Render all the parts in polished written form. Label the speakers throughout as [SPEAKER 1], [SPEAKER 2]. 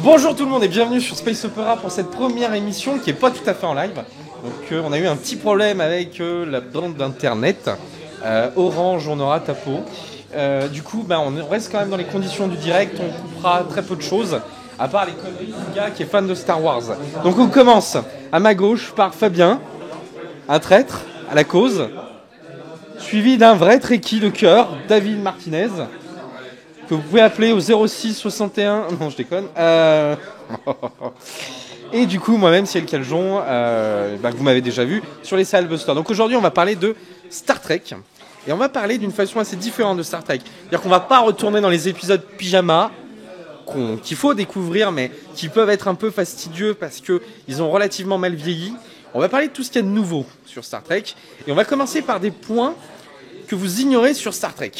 [SPEAKER 1] Bonjour tout le monde et bienvenue sur Space Opera pour cette première émission qui n'est pas tout à fait en live. Donc on a eu un petit problème avec la bande d'internet. Orange, on aura ta peau. Du coup, on reste quand même dans les conditions du direct. On coupera très peu de choses, à part les conneries du gars qui est fan de Star Wars. Donc on commence à ma gauche par Fabien, un traître à la cause, suivi d'un vrai trekkie de cœur, David Martinez, que vous pouvez appeler au 06 61... Non, je déconne. Et du coup, moi-même, Ciel Caljon, que vous m'avez déjà vu sur les salles Buster. Donc aujourd'hui, on va parler de Star Trek. Et on va parler d'une façon assez différente de Star Trek. C'est-à-dire qu'on va pas retourner dans les épisodes pyjama, qu'il faut découvrir, mais qui peuvent être un peu fastidieux parce qu'ils ont relativement mal vieilli. On va parler de tout ce qu'il y a de nouveau sur Star Trek. Et on va commencer par des points que vous ignorez sur Star Trek.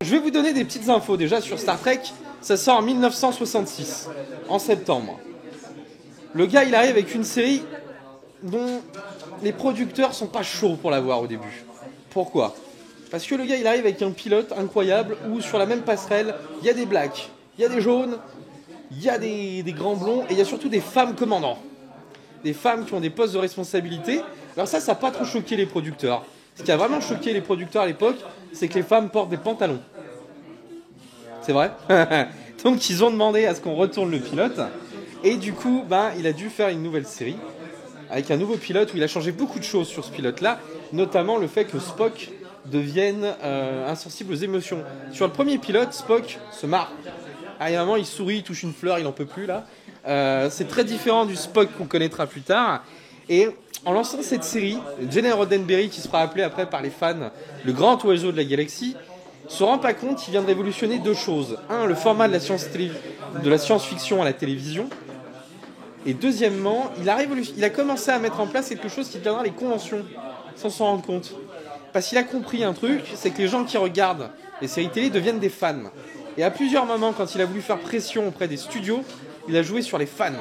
[SPEAKER 1] Je vais vous donner des petites infos déjà sur Star Trek. Ça sort en 1966, en septembre. Le gars, il arrive avec une série dont les producteurs sont pas chauds pour la voir au début. Pourquoi ? Parce que le gars, il arrive avec un pilote incroyable où sur la même passerelle, il y a des blacks, il y a des jaunes, il y a des grands blonds et il y a surtout des femmes commandants. Des femmes qui ont des postes de responsabilité. Alors ça n'a pas trop choqué les producteurs. Ce qui a vraiment choqué les producteurs à l'époque, c'est que les femmes portent des pantalons. C'est vrai. Donc ils ont demandé à ce qu'on retourne le pilote. Et du coup, il a dû faire une nouvelle série avec un nouveau pilote où il a changé beaucoup de choses sur ce pilote-là, notamment le fait que Spock devienne insensible aux émotions. Sur le premier pilote, Spock se marre. À un moment, il sourit, il touche une fleur, il n'en peut plus là. C'est très différent du Spock qu'on connaîtra plus tard. Et en lançant cette série, Gene Roddenberry, qui sera appelé après par les fans le grand oiseau de la galaxie, se rend pas compte qu'il vient de révolutionner deux choses. Un, le format de la science-fiction à la télévision. Et deuxièmement, il a commencé à mettre en place quelque chose qui deviendra les conventions, sans s'en rendre compte. Parce qu'il a compris un truc, c'est que les gens qui regardent les séries télé deviennent des fans. Et à plusieurs moments, quand il a voulu faire pression auprès des studios, il a joué sur les fans.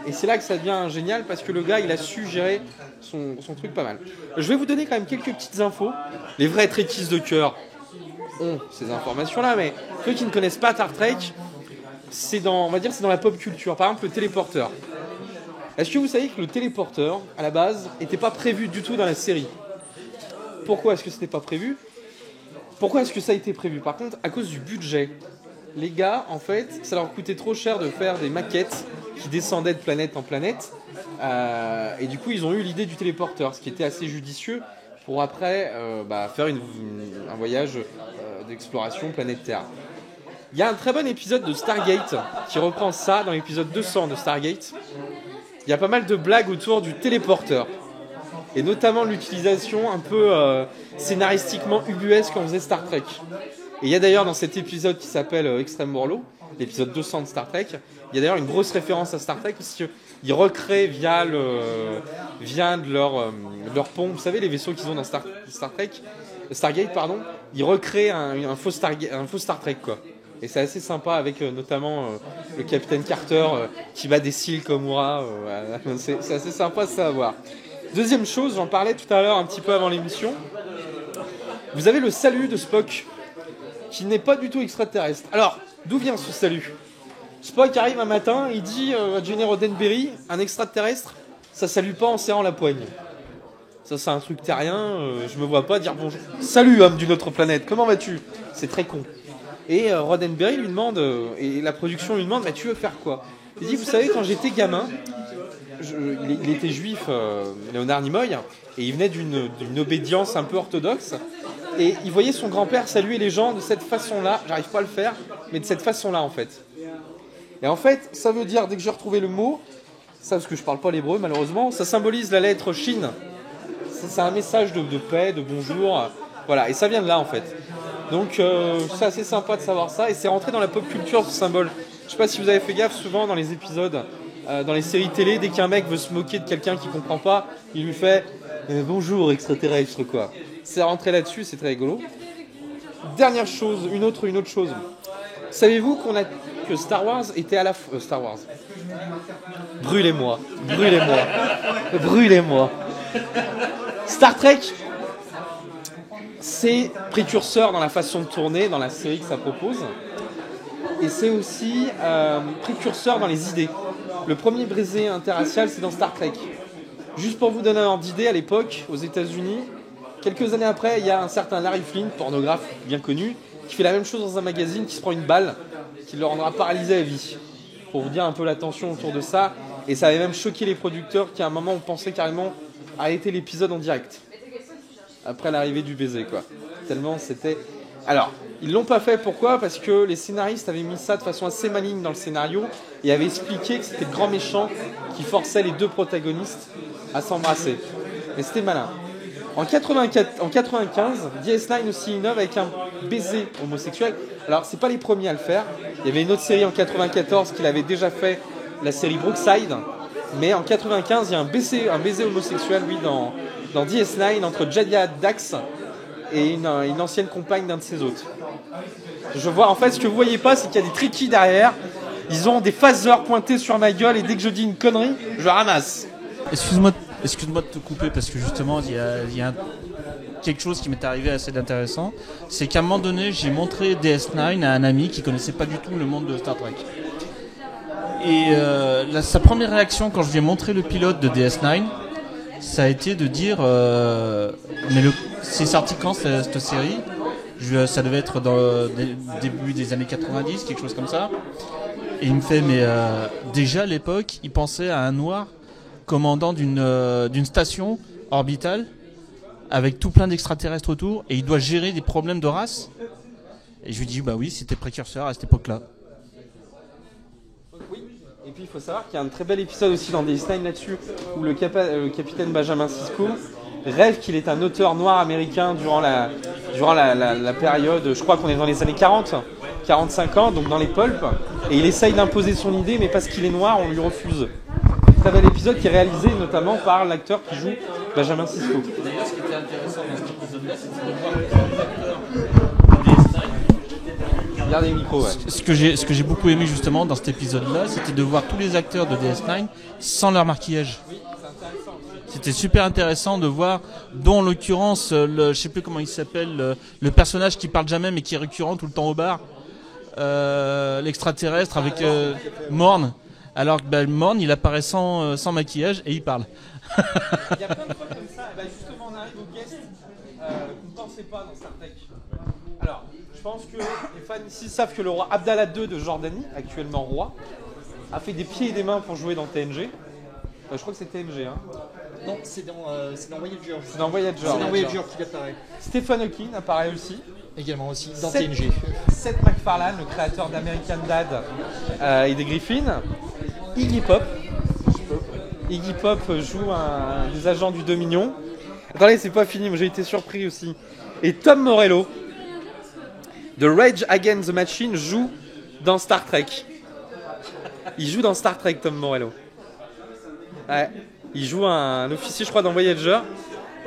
[SPEAKER 1] Et c'est là que ça devient génial, parce que le gars, il a su gérer son truc pas mal. Je vais vous donner quand même quelques petites infos. Les vrais trekkies de cœur ont ces informations-là, mais ceux qui ne connaissent pas Star Trek, c'est dans la pop culture. Par exemple, le téléporteur. Est-ce que vous savez que le téléporteur, à la base, n'était pas prévu du tout dans la série ? Pourquoi est-ce que ce n'était pas prévu ? Pourquoi est-ce que ça a été prévu ? Par contre, à cause du budget. Les gars, en fait, ça leur coûtait trop cher de faire des maquettes qui descendaient de planète en planète. Et du coup, ils ont eu l'idée du téléporteur, ce qui était assez judicieux pour après faire un voyage d'exploration planète Terre. Il y a un très bon épisode de Stargate qui reprend ça dans l'épisode 200 de Stargate. Il y a pas mal de blagues autour du téléporteur. Et notamment l'utilisation un peu scénaristiquement ubuesque qu'en faisait Star Trek. Et il y a d'ailleurs dans cet épisode qui s'appelle Extreme Warlow, l'épisode 200 de Star Trek, il y a d'ailleurs une grosse référence à Star Trek parce qu'ils recréent via de leur pont, vous savez les vaisseaux qu'ils ont dans Stargate, ils recréent un faux Star Trek quoi. Et c'est assez sympa avec notamment le capitaine Carter qui bat des cils comme Uhura. C'est assez sympa ça à voir. Deuxième chose, j'en parlais tout à l'heure un petit peu avant l'émission. Vous avez le salut de Spock qui n'est pas du tout extraterrestre. Alors, d'où vient ce salut ? Spock arrive un matin, il dit à Gene Roddenberry, un extraterrestre, ça salue pas en serrant la poigne. Ça c'est un truc terrien, je me vois pas dire bonjour. Salut homme d'une autre planète, comment vas-tu ? C'est très con. Et Roddenberry lui demande, et la production lui demande, tu veux faire quoi ? Il dit, vous savez, quand j'étais gamin, il était juif, Léonard Nimoy, et il venait d'une obédience un peu orthodoxe, et il voyait son grand-père saluer les gens de cette façon-là, j'arrive pas à le faire, mais de cette façon-là en fait. Et en fait, ça veut dire, dès que j'ai retrouvé le mot, ça parce que je parle pas l'hébreu malheureusement, ça symbolise la lettre Shin. C'est un message de paix, de bonjour, voilà, et ça vient de là en fait. Donc c'est assez sympa de savoir ça, et c'est rentré dans la pop culture ce symbole. Je sais pas si vous avez fait gaffe, souvent dans les épisodes, dans les séries télé, dès qu'un mec veut se moquer de quelqu'un qui comprend pas, il lui fait bonjour extraterrestre quoi. C'est rentré là-dessus, c'est très rigolo. Dernière chose, une autre chose. Savez-vous que Star Wars était à la Star Wars. Brûlez-moi. Star Trek c'est précurseur dans la façon de tourner, dans la série que ça propose. Et c'est aussi précurseur dans les idées. Le premier baiser interracial, c'est dans Star Trek. Juste pour vous donner un ordre d'idée, à l'époque, aux États-Unis, quelques années après, il y a un certain Larry Flint, pornographe bien connu, qui fait la même chose dans un magazine, qui se prend une balle, qui le rendra paralysé à vie. Pour vous dire un peu la tension autour de ça. Et ça avait même choqué les producteurs qui, à un moment, ont pensé carrément arrêter l'épisode en direct. Après l'arrivée du baiser, quoi. Tellement c'était... Alors, ils l'ont pas fait, pourquoi ? Parce que les scénaristes avaient mis ça de façon assez maligne dans le scénario et avaient expliqué que c'était le grand méchant qui forçait les deux protagonistes à s'embrasser. Mais c'était malin. En 95, DS9 aussi innove avec un baiser homosexuel. Alors, c'est pas les premiers à le faire. Il y avait une autre série en 94 qui l'avait déjà fait, la série Brookside. Mais en 95, il y a un baiser homosexuel, oui, dans DS9 entre Jadia Dax et une ancienne compagne d'un de ses hôtes. Je vois, en fait, ce que vous voyez pas, c'est qu'il y a des trickies derrière. Ils ont des phasers pointés sur ma gueule et dès que je dis une connerie, je ramasse.
[SPEAKER 2] Excuse-moi de te couper parce que justement, il y a quelque chose qui m'est arrivé assez intéressant. C'est qu'à un moment donné, j'ai montré DS9 à un ami qui connaissait pas du tout le monde de Star Trek. Et sa première réaction quand je lui ai montré le pilote de DS9, ça a été de dire mais c'est sorti quand cette série ? Ça devait être dans le début des années 90, quelque chose comme ça. Et il me fait mais déjà à l'époque, il pensait à un noir commandant d'une station orbitale avec tout plein d'extraterrestres autour et il doit gérer des problèmes de race. Et je lui dis bah oui, c'était précurseur à cette époque-là.
[SPEAKER 1] Et puis il faut savoir qu'il y a un très bel épisode aussi dans DS9 là-dessus où le capitaine Benjamin Sisko rêve qu'il est un auteur noir américain durant la période, je crois qu'on est dans les années 40, 45 ans, donc dans les pulps, et il essaye d'imposer son idée, mais parce qu'il est noir, on lui refuse. Très bel épisode qui est réalisé notamment par l'acteur qui joue Benjamin Sisko.
[SPEAKER 2] D'ailleurs, ce qui était intéressant dans cet épisode-là, c'était de voir les acteurs de DS9.
[SPEAKER 1] Regardez les micros, ouais.
[SPEAKER 2] Ce que j'ai beaucoup aimé justement dans cet épisode-là, c'était de voir tous les acteurs de DS9 sans leur maquillage. C'était super intéressant de voir, dont en l'occurrence, je sais plus comment il s'appelle, le personnage qui parle jamais mais qui est récurrent tout le temps au bar, l'extraterrestre avec Morn. Alors que Morn, il apparaît sans maquillage et il parle.
[SPEAKER 1] Il y a plein de fois comme ça. Justement, on arrive aux guests qu'on ne pensait pas dans Star Trek. Alors, je pense que les fans ici savent que le roi Abdallah II de Jordanie, actuellement roi, a fait des pieds et des mains pour jouer dans TNG. Je crois que c'est TNG, hein.
[SPEAKER 3] Non, c'est dans Voyager.
[SPEAKER 1] C'est dans Voyager.
[SPEAKER 3] C'est dans Voyager qu'il apparaît.
[SPEAKER 1] Stephen Hawking apparaît aussi.
[SPEAKER 3] Également aussi, dans TNG.
[SPEAKER 1] Seth MacFarlane, le créateur d'American Dad et des Griffins. Iggy Pop. Iggy Pop joue un des agents du Dominion. Attendez, c'est pas fini, mais j'ai été surpris aussi. Et Tom Morello, de Rage Against the Machine, joue dans Star Trek. Il joue dans Star Trek, Tom Morello. Ouais. Il joue un officier, je crois, dans Voyager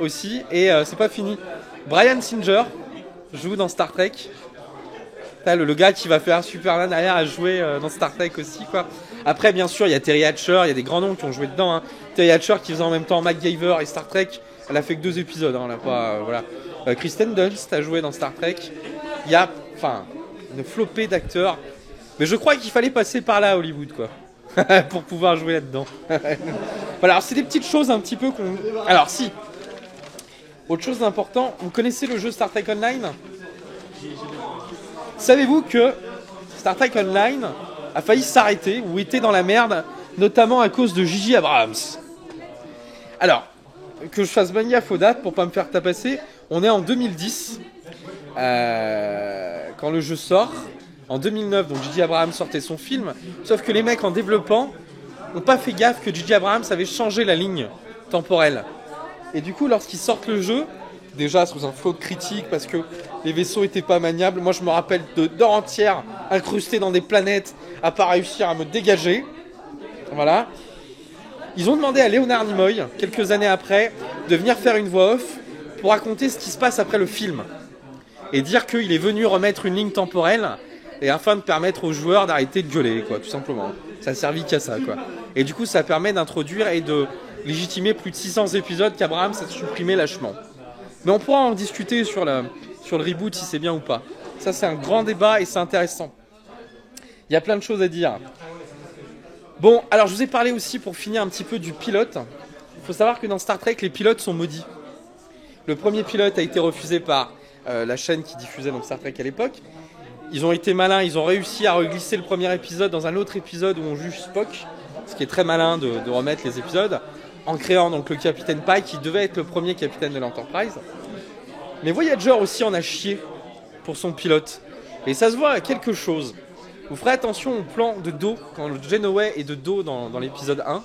[SPEAKER 1] aussi. Et c'est pas fini. Bryan Singer joue dans Star Trek. Le gars qui va faire Superman derrière a joué dans Star Trek aussi, quoi. Après, bien sûr, il y a Terry Hatcher, il y a des grands noms qui ont joué dedans. Hein. Terry Hatcher qui faisait en même temps MacGyver et Star Trek. Elle a fait que 2 épisodes, hein, elle a pas, voilà. Kristen Dunst a joué dans Star Trek. Il y a, une flopée d'acteurs. Mais je crois qu'il fallait passer par là à Hollywood, quoi. Pour pouvoir jouer là-dedans. Voilà, alors c'est des petites choses un petit peu qu'on... Alors si, autre chose d'important, vous connaissez le jeu Star Trek Online ? Savez-vous que Star Trek Online a failli s'arrêter ou était dans la merde, notamment à cause de J.J. Abrams ? Alors, que je fasse bonne gaffe aux dates pour pas me faire tapasser, on est en 2010, quand le jeu sort. En 2009, donc J.J. Abrams sortait son film, sauf que les mecs en développant n'ont pas fait gaffe que J.J. Abrams avait changé la ligne temporelle. Et du coup, lorsqu'ils sortent le jeu, déjà sous un flot de critiques parce que les vaisseaux étaient pas maniables, moi je me rappelle d'heures entières incrustées dans des planètes à pas réussir à me dégager. Voilà. Ils ont demandé à Leonard Nimoy, quelques années après, de venir faire une voix off pour raconter ce qui se passe après le film. Et dire qu'il est venu remettre une ligne temporelle et afin de permettre aux joueurs d'arrêter de gueuler, quoi, tout simplement. Ça a servi qu'à ça, quoi. Et du coup, ça permet d'introduire et de légitimer plus de 600 épisodes qu'Abraham s'est supprimé lâchement. Mais on pourra en discuter sur le reboot si c'est bien ou pas. Ça, c'est un grand débat et c'est intéressant. Il y a plein de choses à dire. Bon, alors je vous ai parlé aussi pour finir un petit peu du pilote. Il faut savoir que dans Star Trek, les pilotes sont maudits. Le premier pilote a été refusé par la chaîne qui diffusait donc Star Trek à l'époque. Ils ont été malins, ils ont réussi à reglisser le premier épisode dans un autre épisode où on juge Spock, ce qui est très malin de remettre les épisodes, en créant donc le capitaine Pike qui devait être le premier capitaine de l'Enterprise. Mais Voyager aussi en a chié pour son pilote. Et ça se voit à quelque chose. Vous ferez attention au plan de dos, quand le Janeway est de dos dans l'épisode 1.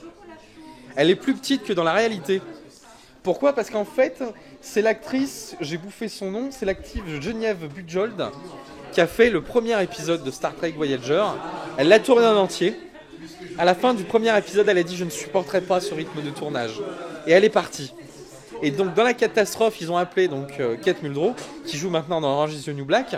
[SPEAKER 1] Elle est plus petite que dans la réalité. Pourquoi ? Parce qu'en fait, c'est l'actrice, j'ai bouffé son nom, c'est l'actrice Geneviève Bujold qui a fait le premier épisode de Star Trek Voyager. Elle l'a tourné en entier. À la fin du premier épisode, elle a dit « Je ne supporterai pas ce rythme de tournage ». Et elle est partie. Et donc dans la catastrophe, ils ont appelé donc Kate Mulgrew, qui joue maintenant dans Orange is the New Black.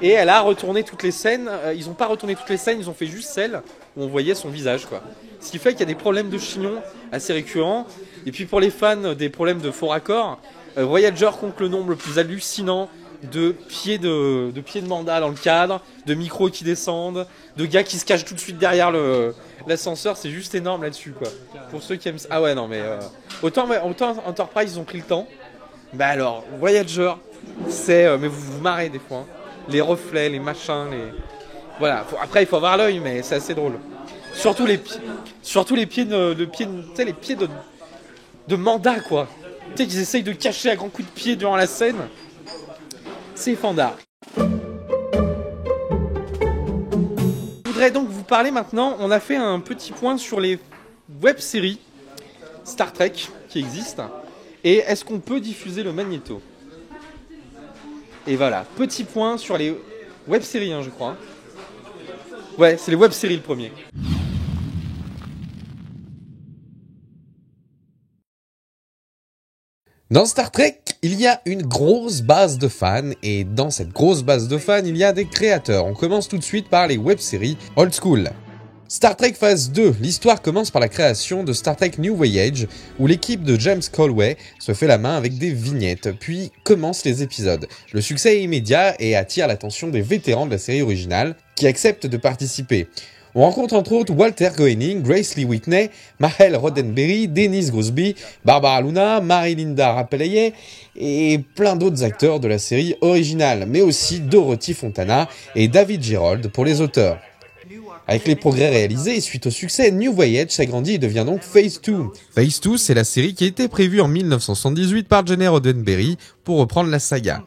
[SPEAKER 1] Et elle a retourné toutes les scènes. Ils n'ont pas retourné toutes les scènes, ils ont fait juste celle où on voyait son visage, quoi. Ce qui fait qu'il y a des problèmes de chignon assez récurrents. Et puis pour les fans, des problèmes de faux raccords. Voyager compte le nombre le plus hallucinant de pieds de mandat dans le cadre, de micros qui descendent, de gars qui se cachent tout de suite derrière l'ascenseur. C'est juste énorme là-dessus, quoi. Pour ceux qui aiment ça. Ah ouais, non mais autant Enterprise ils ont pris le temps. Bah alors Voyager, c'est mais vous vous marrez des fois. Hein. Les reflets, les machins, voilà. Après il faut avoir l'œil, mais c'est assez drôle. Surtout les pieds de mandat, quoi. Tu sais qu'ils essayent de cacher à grands coups de pied durant la scène. C'est fandard. Je voudrais donc vous parler maintenant. On a fait un petit point sur les web-séries Star Trek qui existent. Et est-ce qu'on peut diffuser le magnéto ? Et voilà, petit point sur les web-séries, je crois. Ouais, c'est les web-séries le premier.
[SPEAKER 4] Dans Star Trek, il y a une grosse base de fans, et dans cette grosse base de fans, il y a des créateurs. On commence tout de suite par les web-séries old school. Star Trek Phase 2, l'histoire commence par la création de Star Trek New Voyage, où l'équipe de James Colway se fait la main avec des vignettes, puis commencent les épisodes. Le succès est immédiat et attire l'attention des vétérans de la série originale, qui acceptent de participer. On rencontre entre autres Walter Groening, Grace Lee Whitney, Mahel Roddenberry, Dennis Crosby, Barbara Luna, Marie-Linda Rapelye et plein d'autres acteurs de la série originale, mais aussi Dorothy Fontana et David Gerrold pour les auteurs. Avec les progrès réalisés et suite au succès, New Voyage s'agrandit et devient donc Phase 2. Phase 2, c'est la série qui a été prévue en 1978 par Gene Roddenberry pour reprendre la saga.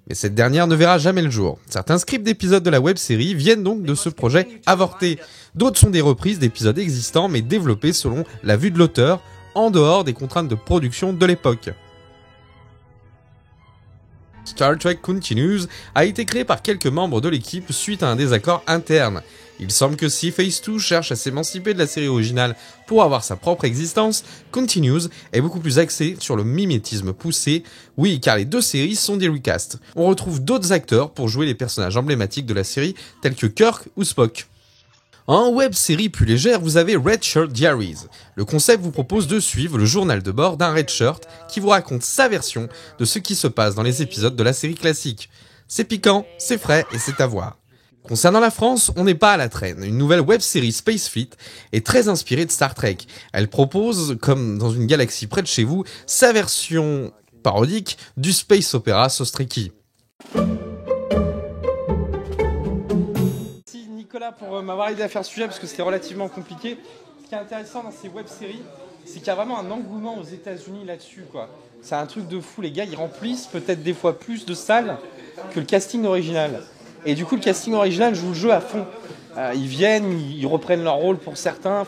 [SPEAKER 4] Mais cette dernière ne verra jamais le jour. Certains scripts d'épisodes de la web-série viennent donc de ce projet avorté. D'autres sont des reprises d'épisodes existants mais développés selon la vue de l'auteur, en dehors des contraintes de production de l'époque. Star Trek Continues a été créé par quelques membres de l'équipe suite à un désaccord interne. Il semble que si Phase 2 cherche à s'émanciper de la série originale pour avoir sa propre existence, Continues est beaucoup plus axé sur le mimétisme poussé, oui car les deux séries sont des recasts. On retrouve d'autres acteurs pour jouer les personnages emblématiques de la série tels que Kirk ou Spock. En web-série plus légère, vous avez Red Shirt Diaries. Le concept vous propose de suivre le journal de bord d'un Red Shirt qui vous raconte sa version de ce qui se passe dans les épisodes de la série classique. C'est piquant, c'est frais et c'est à voir. Concernant la France, on n'est pas à la traîne. Une nouvelle web-série Space Fleet est très inspirée de Star Trek. Elle propose, comme dans une galaxie près de chez vous, sa version parodique du space opéra Sostriki.
[SPEAKER 1] Merci Nicolas pour m'avoir aidé à faire ce sujet parce que c'était relativement compliqué. Ce qui est intéressant dans ces web-séries, c'est qu'il y a vraiment un engouement aux États-Unis là-dessus, quoi. C'est un truc de fou, les gars, ils remplissent peut-être des fois plus de salles que le casting original. Et du coup, le casting original joue le jeu à fond. Ils viennent, ils reprennent leur rôle pour certains,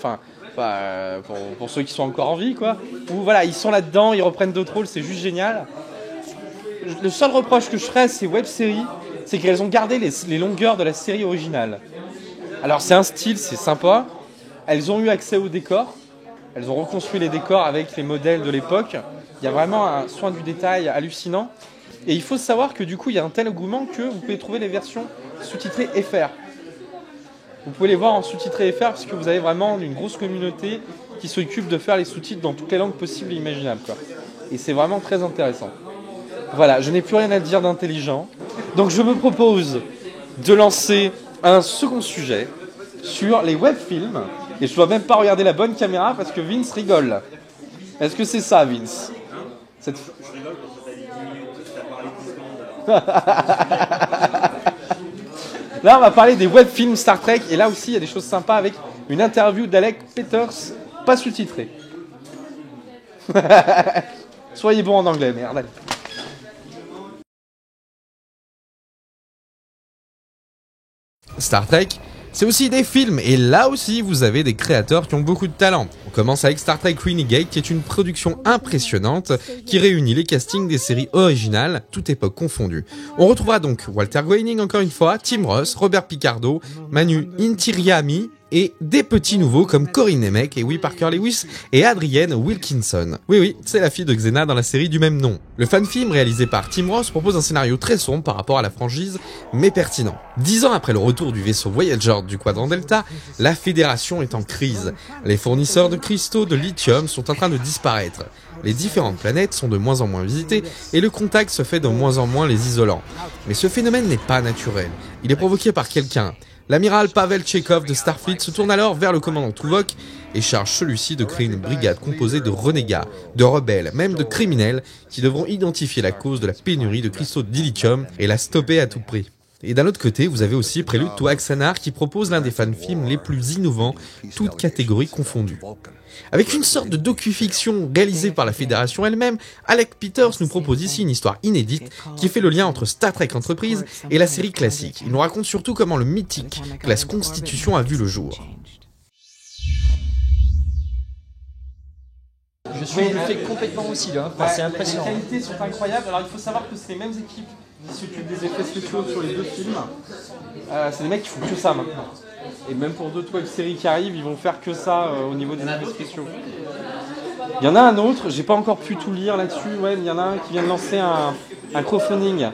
[SPEAKER 1] pour ceux qui sont encore en vie, quoi. Ou voilà, ils sont là-dedans, ils reprennent d'autres rôles, c'est juste génial. Le seul reproche que je ferais à ces web-séries, c'est qu'elles ont gardé les longueurs de la série originale. Alors c'est un style, c'est sympa. Elles ont eu accès aux décors. Elles ont reconstruit les décors avec les modèles de l'époque. Il y a vraiment un soin du détail hallucinant. Et il faut savoir que du coup, il y a un tel engouement que vous pouvez trouver les versions sous-titrées FR. Vous pouvez les voir en sous-titrées FR parce que vous avez vraiment une grosse communauté qui s'occupe de faire les sous-titres dans toutes les langues possibles et imaginables, quoi. Et c'est vraiment très intéressant. Voilà, je n'ai plus rien à dire d'intelligent. Donc je me propose de lancer un second sujet sur les webfilms. Et je dois même pas regarder la bonne caméra parce que Vince rigole. Est-ce que c'est ça, Vince? Cette... Là, on va parler des webfilms Star Trek. Et là aussi, il y a des choses sympas avec une interview d'Alec Peters, pas sous-titrée. Soyez bon en anglais, merde. Allez.
[SPEAKER 4] Star Trek, c'est aussi des films, et là aussi vous avez des créateurs qui ont beaucoup de talent. On commence avec Star Trek Renegade, qui est une production impressionnante qui réunit les castings des séries originales, toute époque confondue. On retrouvera donc Walter Groening encore une fois, Tim Russ, Robert Picardo, Manu Intiraymi, et des petits nouveaux comme Corinne Nemec et Parker Lewis et Adrienne Wilkinson. Oui, c'est la fille de Xena dans la série du même nom. Le fan-film réalisé par Tim Ross propose un scénario très sombre par rapport à la franchise, mais pertinent. 10 ans après le retour du vaisseau Voyager du Quadrant Delta, la Fédération est en crise. Les fournisseurs de cristaux de lithium sont en train de disparaître. Les différentes planètes sont de moins en moins visitées et le contact se fait de moins en moins les isolant. Mais ce phénomène n'est pas naturel. Il est provoqué par quelqu'un. L'amiral Pavel Chekhov de Starfleet se tourne alors vers le commandant Tuvok et charge celui-ci de créer une brigade composée de renégats, de rebelles, même de criminels qui devront identifier la cause de la pénurie de cristaux de dilithium et la stopper à tout prix. Et d'un autre côté, vous avez aussi Prélude to Axanar qui propose l'un des fan-films les plus innovants, toutes catégories confondues. Avec une sorte de docu-fiction réalisée par la Fédération elle-même, Alec Peters nous propose ici une histoire inédite qui fait le lien entre Star Trek Enterprise et la série classique. Il nous raconte surtout comment le mythique classe Constitution a vu le jour.
[SPEAKER 3] Je suis bluffé complètement aussi là, enfin, c'est impressionnant.
[SPEAKER 1] Les qualités sont incroyables. Alors il faut savoir que c'est les mêmes équipes qui s'occupent des effets spéciaux sur les deux films. C'est des mecs qui font que ça maintenant. Et même pour d'autres web-séries qui arrivent, ils vont faire que ça au niveau des effets spéciaux. Il y en a un autre, j'ai pas encore pu tout lire là-dessus, ouais, mais il y en a un qui vient de lancer un crowdfunding.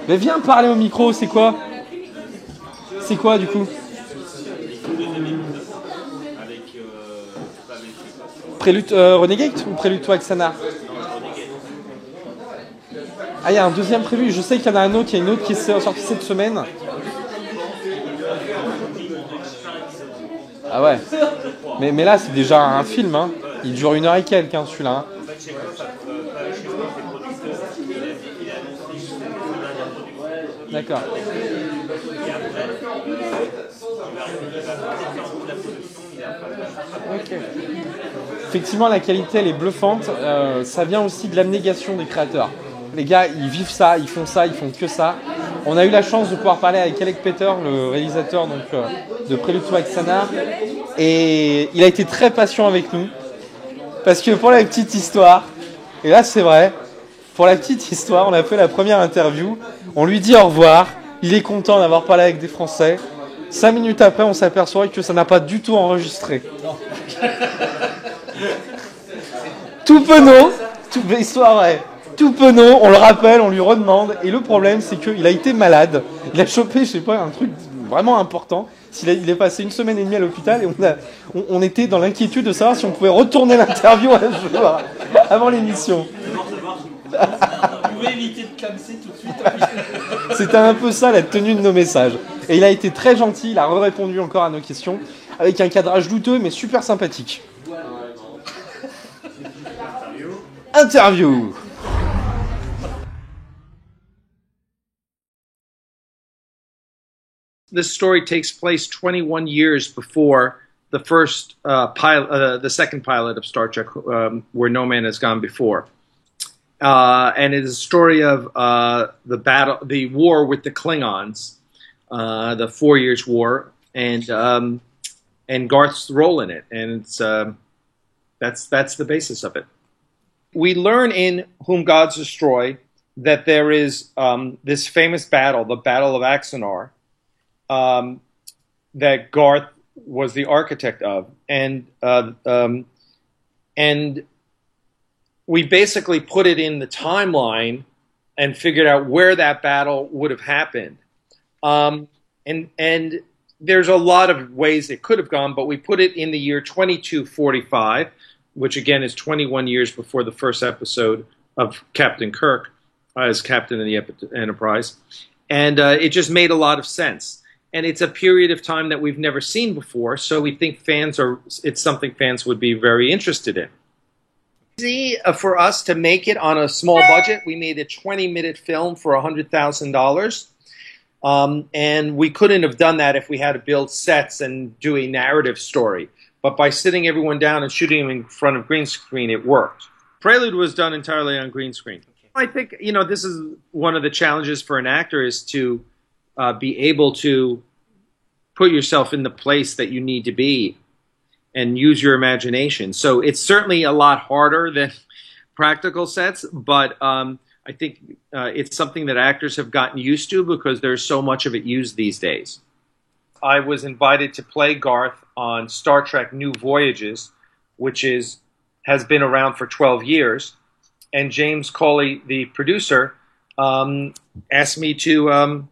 [SPEAKER 1] Mais viens parler au micro, c'est quoi? C'est quoi du coup? Prélude Renegade ou Prélude to Axanar? Ah, il y a un deuxième prévu. Je sais qu'il y en a un autre, il y a une autre qui est sortie cette semaine. Ah ouais. Mais là, c'est déjà un film. Hein. Il dure 1h et quelques, hein, celui-là. Hein. D'accord. Ok. Effectivement, la qualité, elle est bluffante. Ça vient aussi de l'abnégation des créateurs. Les gars, ils vivent ça, ils font que ça. On a eu la chance de pouvoir parler avec Alec Peters, le réalisateur donc, de Prélude to Axanar. Et il a été très patient avec nous. Parce que pour la petite histoire, et là c'est vrai, pour la petite histoire, on a fait la première interview. On lui dit au revoir. Il est content d'avoir parlé avec des Français. 5 minutes après, on s'aperçoit que ça n'a pas du tout enregistré. Tout penaud, histoire vraie. Tout penaud, on le rappelle, on lui redemande. Et le problème, c'est qu'il a été malade. Il a chopé, je sais pas, un truc vraiment important. Il est passé 1 semaine et demie à l'hôpital et on était dans l'inquiétude de savoir si on pouvait retourner l'interview un jour avant l'émission.
[SPEAKER 2] On pouvait éviter de clamser tout de suite.
[SPEAKER 1] C'était un peu ça la tenue de nos messages. Et il a été très gentil, il a répondu encore à nos questions avec un cadrage douteux mais super sympathique. Interview.
[SPEAKER 5] This story takes place 21 years before the first pilot, the second pilot of Star Trek, Where No Man Has Gone Before, and it is a story of the war with the Klingons, the 4 Years' War, and Garth's role in it, and it's that's the basis of it. We learn in Whom Gods Destroy that there is this famous battle, the Battle of Axanar. That Garth was the architect of, and we basically put it in the timeline and figured out where that battle would have happened. And there's a lot of ways it could have gone, but we put it in the year 2245, which again is 21 years before the first episode of Captain Kirk. as captain of the Enterprise, and it just made a lot of sense. And it's a period of time that we've never seen before, so we think it's something fans would be very interested in. Easy for us to make it on a small budget. We made a 20-minute film for $100,000. And we couldn't have done that if we had to build sets and do a narrative story. But by sitting everyone down and shooting them in front of green screen, it worked. Prelude was done entirely on green screen. I think, this is one of the challenges for an actor is to be able to put yourself in the place that you need to be and use your imagination. So it's certainly a lot harder than practical sets, but I think it's something that actors have gotten used to because there's so much of it used these days. I was invited to play Garth on Star Trek New Voyages, which has been around for 12 years. And James Cawley, the producer, asked me to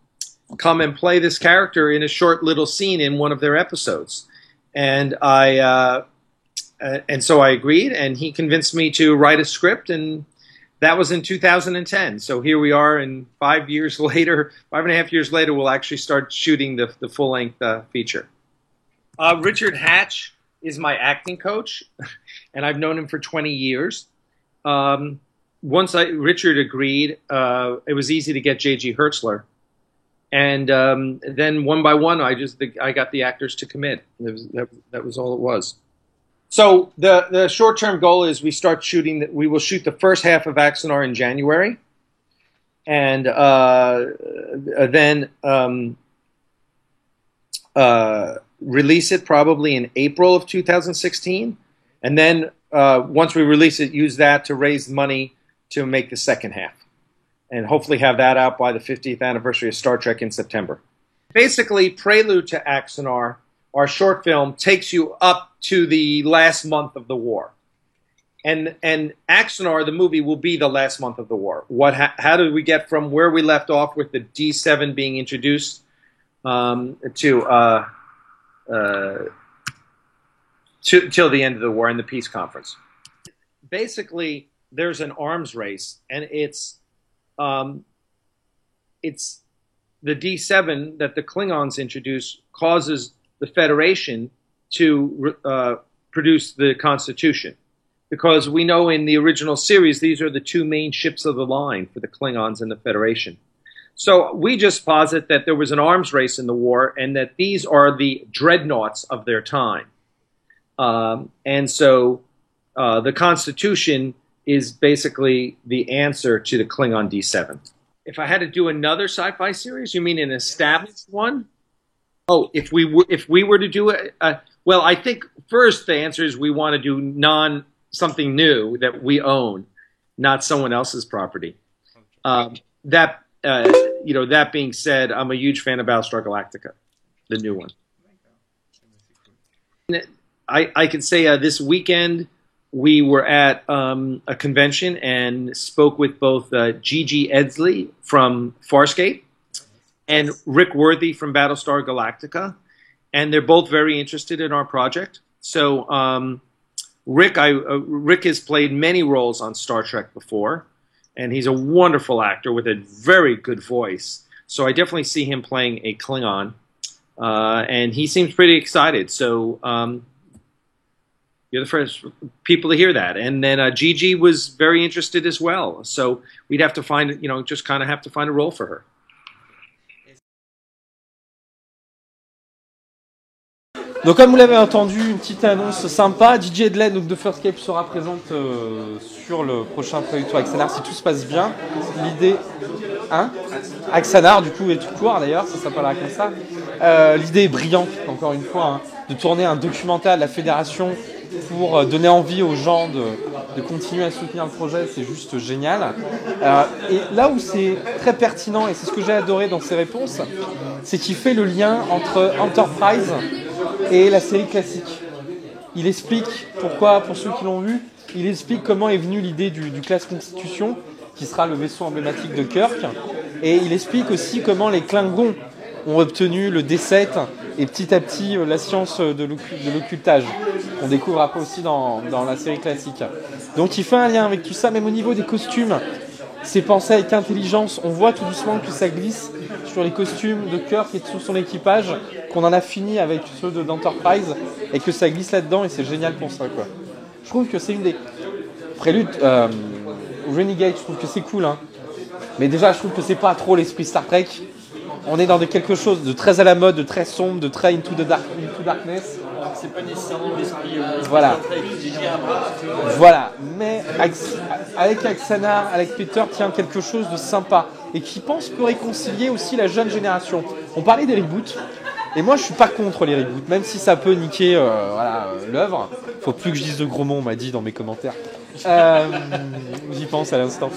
[SPEAKER 5] come and play this character in a short little scene in one of their episodes. And so I agreed, and he convinced me to write a script, and that was in 2010. So here we are, and 5 years later, 5.5 years later, we'll actually start shooting the full-length feature. Richard Hatch is my acting coach, and I've known him for 20 years. Once Richard agreed, it was easy to get J.G. Hertzler. And then one by one, I got the actors to commit. That was all it was. So the short-term goal is we will shoot the first half of Axanar in January, and then release it probably in April of 2016, and then once we release it, use that to raise money to make the second half, and hopefully have that out by the 50th anniversary of Star Trek in September. Basically, Prelude to Axanar, our short film, takes you up to the last month of the war. And Axanar, the movie, will be the last month of the war. How did we get from where we left off with the D7 being introduced till the end of the war and the peace conference? Basically, there's an arms race, and it's the D7 that the Klingons introduce causes the Federation to produce the Constitution. Because we know in the original series, these are the two main ships of the line for the Klingons and the Federation. So we just posit that there was an arms race in the war and that these are the dreadnoughts of their time. And so the Constitution is basically the answer to the Klingon D7. If I had to do another sci-fi series, you mean an established one? Oh, if we were to do it, well, I think first the answer is we want to do something new that we own, not someone else's property. That being said, I'm a huge fan of Battlestar Galactica, the new one. I can say this weekend we were at a convention and spoke with both Gigi Edsley from Farscape and Rick Worthy from Battlestar Galactica, and they're both very interested in our project. So Rick has played many roles on Star Trek before, and he's a wonderful actor with a very good voice. So I definitely see him playing a Klingon, and he seems pretty excited. So you're the first people to hear that. And then Gigi was very interested as well. So we'd have to find, just kind of have to find a role for her.
[SPEAKER 1] Donc comme vous l'avez entendu, une petite annonce sympa. DJ Edley donc de Farscape sera présente sur le prochain Prelude to Axanar si tout se passe bien. L'idée, Axanar du coup est tout court d'ailleurs, ça s'appellera comme ça. L'idée est brillante encore une fois, de tourner un documentaire de la Fédération pour donner envie aux gens de continuer à soutenir le projet, c'est juste génial. Et là où c'est très pertinent, et c'est ce que j'ai adoré dans ses réponses, c'est qu'il fait le lien entre Enterprise et la série classique. Il explique pourquoi, pour ceux qui l'ont vu, il explique comment est venue l'idée du classe Constitution, qui sera le vaisseau emblématique de Kirk, et il explique aussi comment les Klingons ont obtenu le D7 et petit à petit la science de l'occultage. On découvre après aussi dans la série classique. Donc il fait un lien avec tout ça, même au niveau des costumes. c'est pensé avec intelligence. On voit tout doucement que ça glisse sur les costumes de Kirk et de tout son équipage, qu'on en a fini avec ceux d'Enterprise, et que ça glisse là-dedans, et c'est génial pour ça, quoi. Je trouve que c'est une des préludes Renegade, je trouve que c'est cool, hein. Mais déjà, je trouve que c'est pas trop l'esprit Star Trek. On est dans quelque chose de très à la mode, de très sombre, de très into darkness.
[SPEAKER 2] Alors que c'est pas nécessairement l'esprit
[SPEAKER 1] Voilà.
[SPEAKER 2] Star Trek, J.J. Abrams.
[SPEAKER 1] Voilà, mais avec Axana, avec Peter, tient quelque chose de sympa et qui pense peut réconcilier aussi la jeune génération. On parlait des reboots, et moi je suis pas contre les reboots, même si ça peut niquer l'œuvre. Faut plus que je dise de gros mots, on m'a dit dans mes commentaires. J'y pense à l'instant.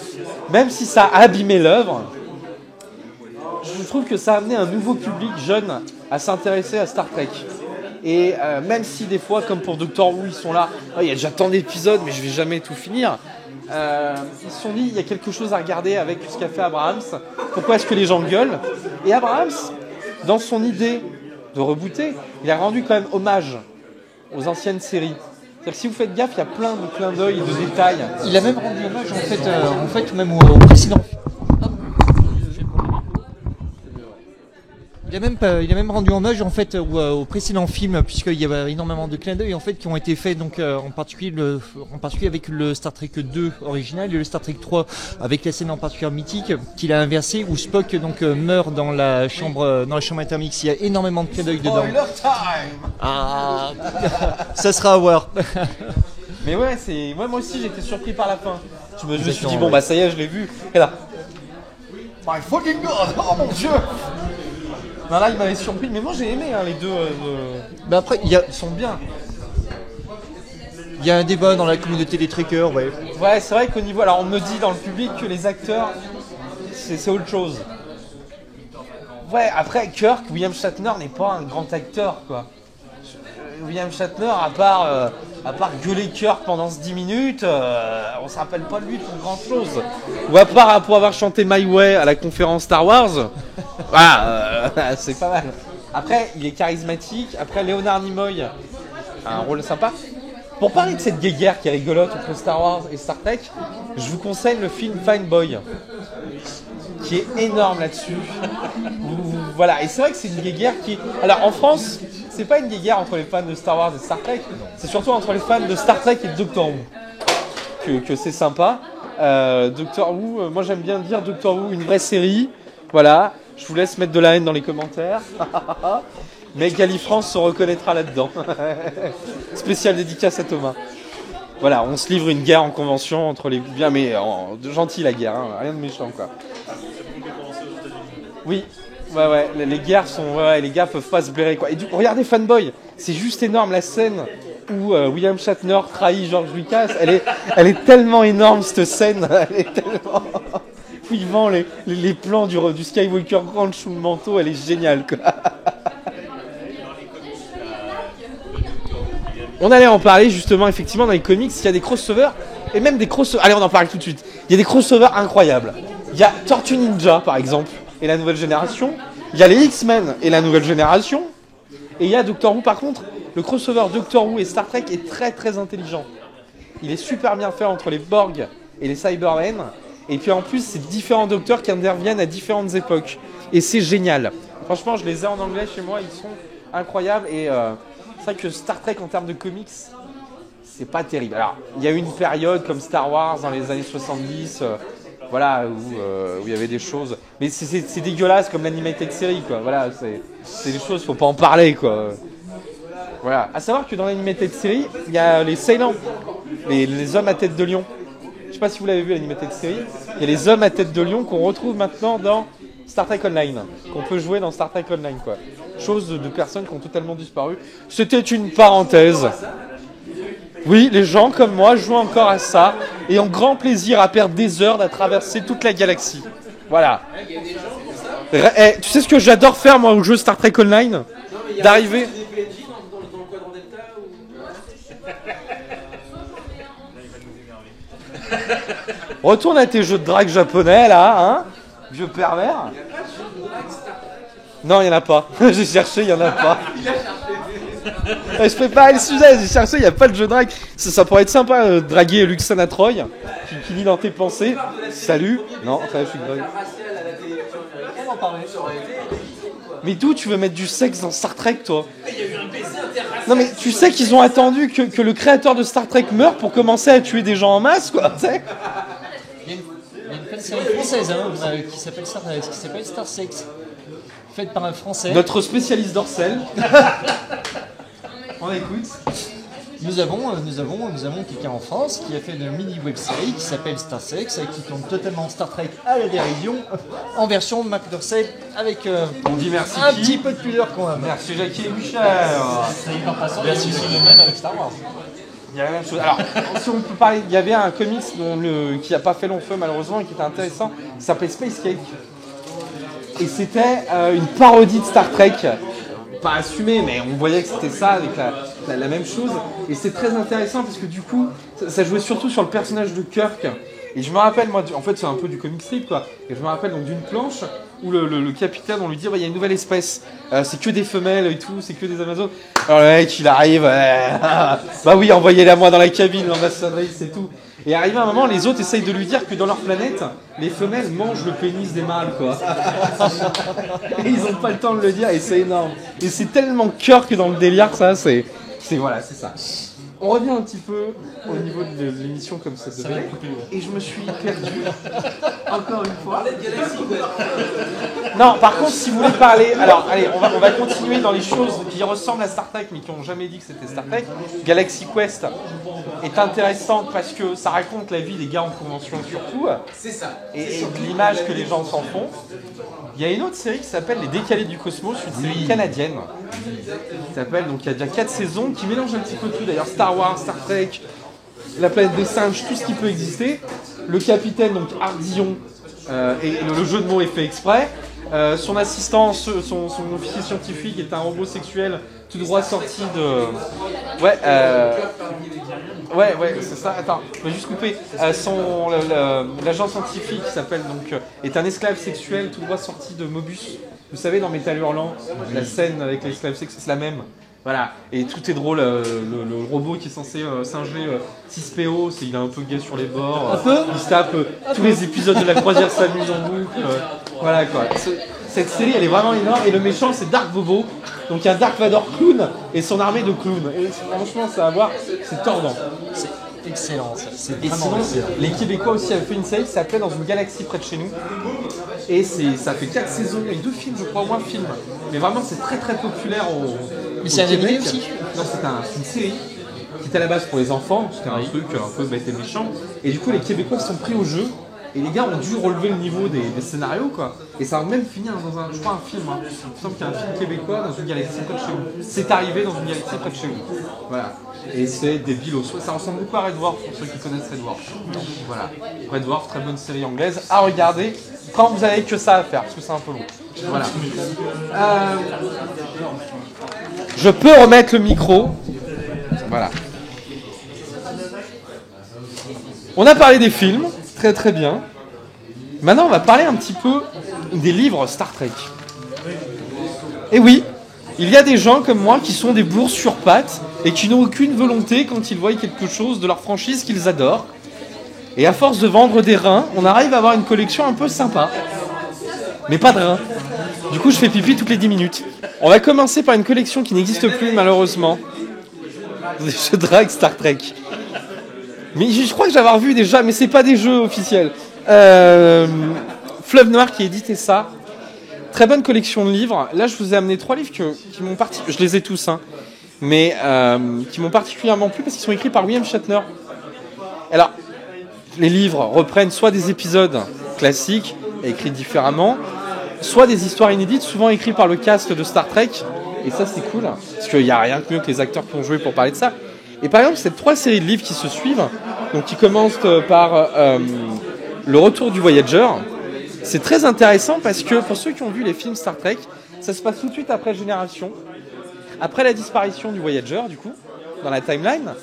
[SPEAKER 1] Même si ça a abîmé l'œuvre, je trouve que ça a amené un nouveau public jeune à s'intéresser à Star Trek. Et même si des fois, comme pour Doctor Who, ils sont là, il y a déjà tant d'épisodes, mais je vais jamais tout finir. Ils se sont dit, il y a quelque chose à regarder avec ce qu'a fait Abrams. Pourquoi est-ce que les gens gueulent? Et Abrams, dans son idée de rebooter, il a rendu quand même hommage aux anciennes séries. C'est-à-dire que si vous faites gaffe, il y a plein de clins d'œil et de détails.
[SPEAKER 3] Il a même rendu hommage en fait même au précédent. Il a même rendu hommage en fait au précédent film, puisqu'il y avait énormément de clins d'œil en fait qui ont été faits, donc en particulier avec le Star Trek 2 original et le Star Trek 3 avec la scène en particulier mythique qu'il a inversé où Spock donc meurt dans la chambre intermix. Il y a énormément de clins d'œil dedans. Ah, ça sera à voir.
[SPEAKER 1] Mais ouais, moi aussi j'étais surpris par la fin. Je me suis dit
[SPEAKER 3] ouais.
[SPEAKER 1] bon bah ça y est, je l'ai vu. Et là, my fucking god, oh mon dieu. Non, là il m'avait surpris, mais moi j'ai aimé les deux.
[SPEAKER 3] Bah après
[SPEAKER 1] ils sont bien.
[SPEAKER 3] Il y a un débat dans la communauté des trekkers, ouais.
[SPEAKER 1] Ouais, c'est vrai qu'au niveau, alors on me dit dans le public que les acteurs c'est autre chose. Ouais, après Kirk, William Shatner n'est pas un grand acteur, quoi. William Shatner, à part gueuler Kirk pendant 10 minutes, on se rappelle pas de lui pour grand chose. Ou à part pour avoir chanté My Way à la conférence Star Wars, voilà, c'est pas mal. Après, il est charismatique. Après, Leonard Nimoy a un rôle sympa. Pour parler de cette guéguerre qui est rigolote entre Star Wars et Star Trek, je vous conseille le film Fine Boy, qui est énorme là-dessus. Voilà, et c'est vrai que c'est une guéguerre qui... Alors en France, c'est pas une guéguerre entre les fans de Star Wars et Star Trek, c'est surtout entre les fans de Star Trek et de Doctor Who que c'est sympa. Doctor Who, moi j'aime bien dire Doctor Who, une vraie série. Voilà, je vous laisse mettre de la haine dans les commentaires. Mais Galifrance se reconnaîtra là-dedans. Spécial dédicace à Thomas. Voilà, on se livre une guerre en convention entre les... Bien, mais gentil la guerre, hein, rien de méchant, quoi. Oui, ouais, les guerres sont... Ouais, les gars peuvent pas se blairer, quoi. Et regardez Fanboy, c'est juste énorme, la scène où William Shatner trahit George Lucas, elle est tellement énorme, cette scène, elle est tellement... Où il vend les plans du Skywalker Ranch sous le manteau, elle est géniale, quoi. On allait en parler justement, effectivement, dans les comics, il y a des crossovers, et même des crossovers... Allez, on en parle tout de suite. Il y a des crossovers incroyables. Il y a Tortue Ninja, par exemple, et la nouvelle génération. Il y a les X-Men et la nouvelle génération. Et il y a Doctor Who, par contre, le crossover Doctor Who et Star Trek est très très intelligent. Il est super bien fait entre les Borg et les Cybermen. Et puis en plus, c'est différents docteurs qui interviennent à différentes époques. Et c'est génial. Franchement, je les ai en anglais chez moi, ils sont incroyables. Et c'est vrai que Star Trek en termes de comics, c'est pas terrible. Alors, il y a eu une période comme Star Wars dans les années 70, voilà, où il y avait des choses. Mais c'est dégueulasse comme l'animated series, quoi. Voilà, c'est des choses, faut pas en parler, quoi. Voilà. À savoir que dans l'animated series, il y a les Sailants, les hommes à tête de lion. Je sais pas si vous l'avez vu, l'animated series. Il y a les hommes à tête de lion qu'on retrouve maintenant dans Star Trek Online, qu'on peut jouer dans Star Trek Online, quoi. Chose de personnes qui ont totalement disparu. C'était une parenthèse. Oui, les gens comme moi jouent encore à ça et ont grand plaisir à perdre des heures à traverser toute la galaxie. Voilà. Tu sais ce que j'adore faire moi au jeu Star Trek Online? D'arriver... Retourne à tes jeux de drague japonais là, hein, vieux pervers. Non, il n'y en a pas. J'ai cherché, il n'y en a pas. Je préparais le sujet, j'ai cherché, il n'y a pas de jeu de drague. Ça pourrait être sympa, draguer Luxana Troy, qui lit dans tes pensées. Salut. Non, ça, je suis drague. Mais d'où tu veux mettre du sexe dans Star Trek, toi? Non, mais tu sais qu'ils ont attendu que le créateur de Star Trek meure pour commencer à tuer des gens en masse, quoi, tu sais?
[SPEAKER 3] Il y a une série française qui s'appelle Star Sex, faite par un Français.
[SPEAKER 1] Notre spécialiste d'Orcel. On écoute.
[SPEAKER 3] Nous avons quelqu'un en France qui a fait une mini web série qui s'appelle Star Sex, qui tourne totalement Star Trek à la dérision, en version Marc Dorcel, avec
[SPEAKER 1] On dit merci
[SPEAKER 3] un
[SPEAKER 1] qui
[SPEAKER 3] petit peu de pudeur quand même.
[SPEAKER 1] Merci Jackie et Michel.
[SPEAKER 3] Merci le même avec Star Wars.
[SPEAKER 1] Il y a la même chose. Alors, si on peut parler, il y avait un comics qui n'a pas fait long feu malheureusement et qui était intéressant, qui s'appelait Space Cake. Et c'était une parodie de Star Trek. Pas assumé, mais on voyait que c'était ça avec la même chose. Et c'est très intéressant parce que du coup, ça jouait surtout sur le personnage de Kirk. Et je me rappelle, moi, en fait, c'est un peu du comic strip, quoi. Et je me rappelle donc d'une planche où le capitaine, on lui dit, il y a une nouvelle espèce. C'est que des femelles et tout, c'est que des Amazones. Alors le mec, il arrive, bah oui, envoyez-la moi dans la cabine, l'ambassadrice, c'est tout. Et arrivé à un moment, les autres essayent de lui dire que dans leur planète, les femelles mangent le pénis des mâles, quoi. Et ils n'ont pas le temps de le dire, et c'est énorme. Et c'est tellement Kirk dans le délire, ça, c'est voilà, c'est ça. On revient un petit peu au niveau de l'émission comme ça devait être. Et je me suis perdu encore une fois. Non, par contre, si vous voulez parler, alors allez, on va continuer dans les choses qui ressemblent à Star Trek mais qui n'ont jamais dit que c'était Star Trek. Galaxy Quest est intéressante parce que ça raconte la vie des gars en convention surtout. C'est ça. Et de l'image que les gens s'en font. Il y a une autre série qui s'appelle Les Décalés du Cosmos, une série canadienne. Qui s'appelle, donc il y a déjà 4 saisons, qui mélange un petit peu tout d'ailleurs, Star Wars, Star Trek, la planète des singes, tout ce qui peut exister. Le capitaine, donc Ardillon, et le jeu de mots est fait exprès. Son assistant, son officier scientifique est un robot sexuel tout droit sorti de... Ouais, c'est ça. Attends, je vais juste couper. L'agent scientifique qui s'appelle donc est un esclave sexuel tout droit sorti de Mobius. Vous savez dans Métal Hurlant, la scène avec l'esclave sexuel, c'est la même. Voilà, et tout est drôle, le robot qui est censé singer 6PO, il a un peu gay sur les bords, il se tape tous les épisodes de La Croisière s'amuse en boucle, voilà quoi. Cette série elle est vraiment énorme, et le méchant c'est Dark Bobo, donc il y a Dark Vador clown et son armée de clowns, et franchement ça va voir, c'est tordant.
[SPEAKER 3] C'est excellent, ça. C'est
[SPEAKER 1] Et
[SPEAKER 3] vraiment
[SPEAKER 1] sinon,
[SPEAKER 3] excellent.
[SPEAKER 1] les Québécois aussi avaient fait une série qui s'appelait Dans une galaxie près de chez nous. Et ça fait 4 saisons et 2 films, je crois, au moins films. Mais vraiment, c'est très très populaire
[SPEAKER 3] Mais c'est un
[SPEAKER 1] Québec.
[SPEAKER 3] animé aussi.
[SPEAKER 1] Non, c'est une série qui était à la base pour les enfants. C'était un truc un peu bête et méchant. Et du coup, les Québécois se sont pris au jeu. Et les gars ont dû relever le niveau des scénarios, quoi. Et ça va même finir dans un film. Hein. Il me semble qu'il y a un film québécois dans une galaxie près de chez vous. C'est arrivé dans une galaxie près de chez vous. Voilà. Et c'est des bilos. Ça ressemble beaucoup à Red Dwarf pour ceux qui connaissent Red Dwarf. Voilà. Red Dwarf, très bonne série anglaise à regarder quand vous avez que ça à faire, parce que c'est un peu long. Voilà. Je peux remettre le micro. Voilà. On a parlé des films, très très bien. Maintenant, on va parler un petit peu des livres Star Trek. Et oui, il y a des gens comme moi qui sont des bourses sur pattes et qui n'ont aucune volonté quand ils voient quelque chose de leur franchise qu'ils adorent. Et à force de vendre des reins, on arrive à avoir une collection un peu sympa. Mais pas de reins. Du coup, je fais pipi toutes les 10 minutes. On va commencer par une collection qui n'existe plus, malheureusement. Je drague Star Trek. Mais je crois que j'ai avoir vu déjà, mais c'est pas des jeux officiels. Fleuve Noir qui éditait ça. Très bonne collection de livres. Là, je vous ai amené 3 livres qui m'ont je les ai tous, hein, mais qui m'ont particulièrement plu parce qu'ils sont écrits par William Shatner. Alors, les livres reprennent soit des épisodes classiques, écrits différemment, soit des histoires inédites, souvent écrites par le cast de Star Trek. Et ça, c'est cool, parce qu'il n'y a rien de mieux que les acteurs qui ont joué pour parler de ça. Et par exemple, ces 3 séries de livres qui se suivent, donc qui commencent par Le Retour du Voyager, c'est très intéressant parce que pour ceux qui ont vu les films Star Trek, ça se passe tout de suite après Génération, après la disparition du Voyager, du coup, dans la timeline,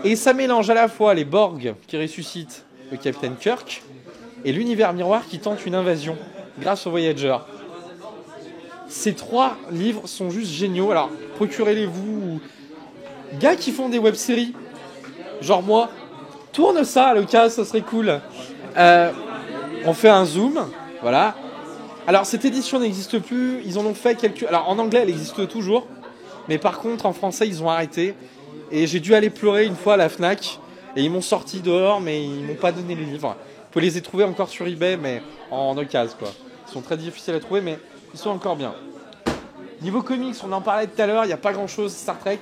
[SPEAKER 1] et ça mélange à la fois les Borg qui ressuscitent le capitaine Kirk et l'univers miroir qui tente une invasion grâce au Voyager. Ces 3 livres sont juste géniaux, alors procurez-les-vous Gars qui font des web-séries, genre moi, tourne ça, Lucas, ça serait cool. On fait un zoom, voilà. Alors cette édition n'existe plus, ils en ont fait quelques... Alors en anglais elle existe toujours, mais par contre en français ils ont arrêté. Et j'ai dû aller pleurer une fois à la Fnac, et ils m'ont sorti dehors, mais ils m'ont pas donné les livres. Vous pouvez les trouver encore sur eBay, mais en occasion quoi. Ils sont très difficiles à trouver, mais ils sont encore bien. Niveau comics, on en parlait tout à l'heure, il n'y a pas grand chose Star Trek.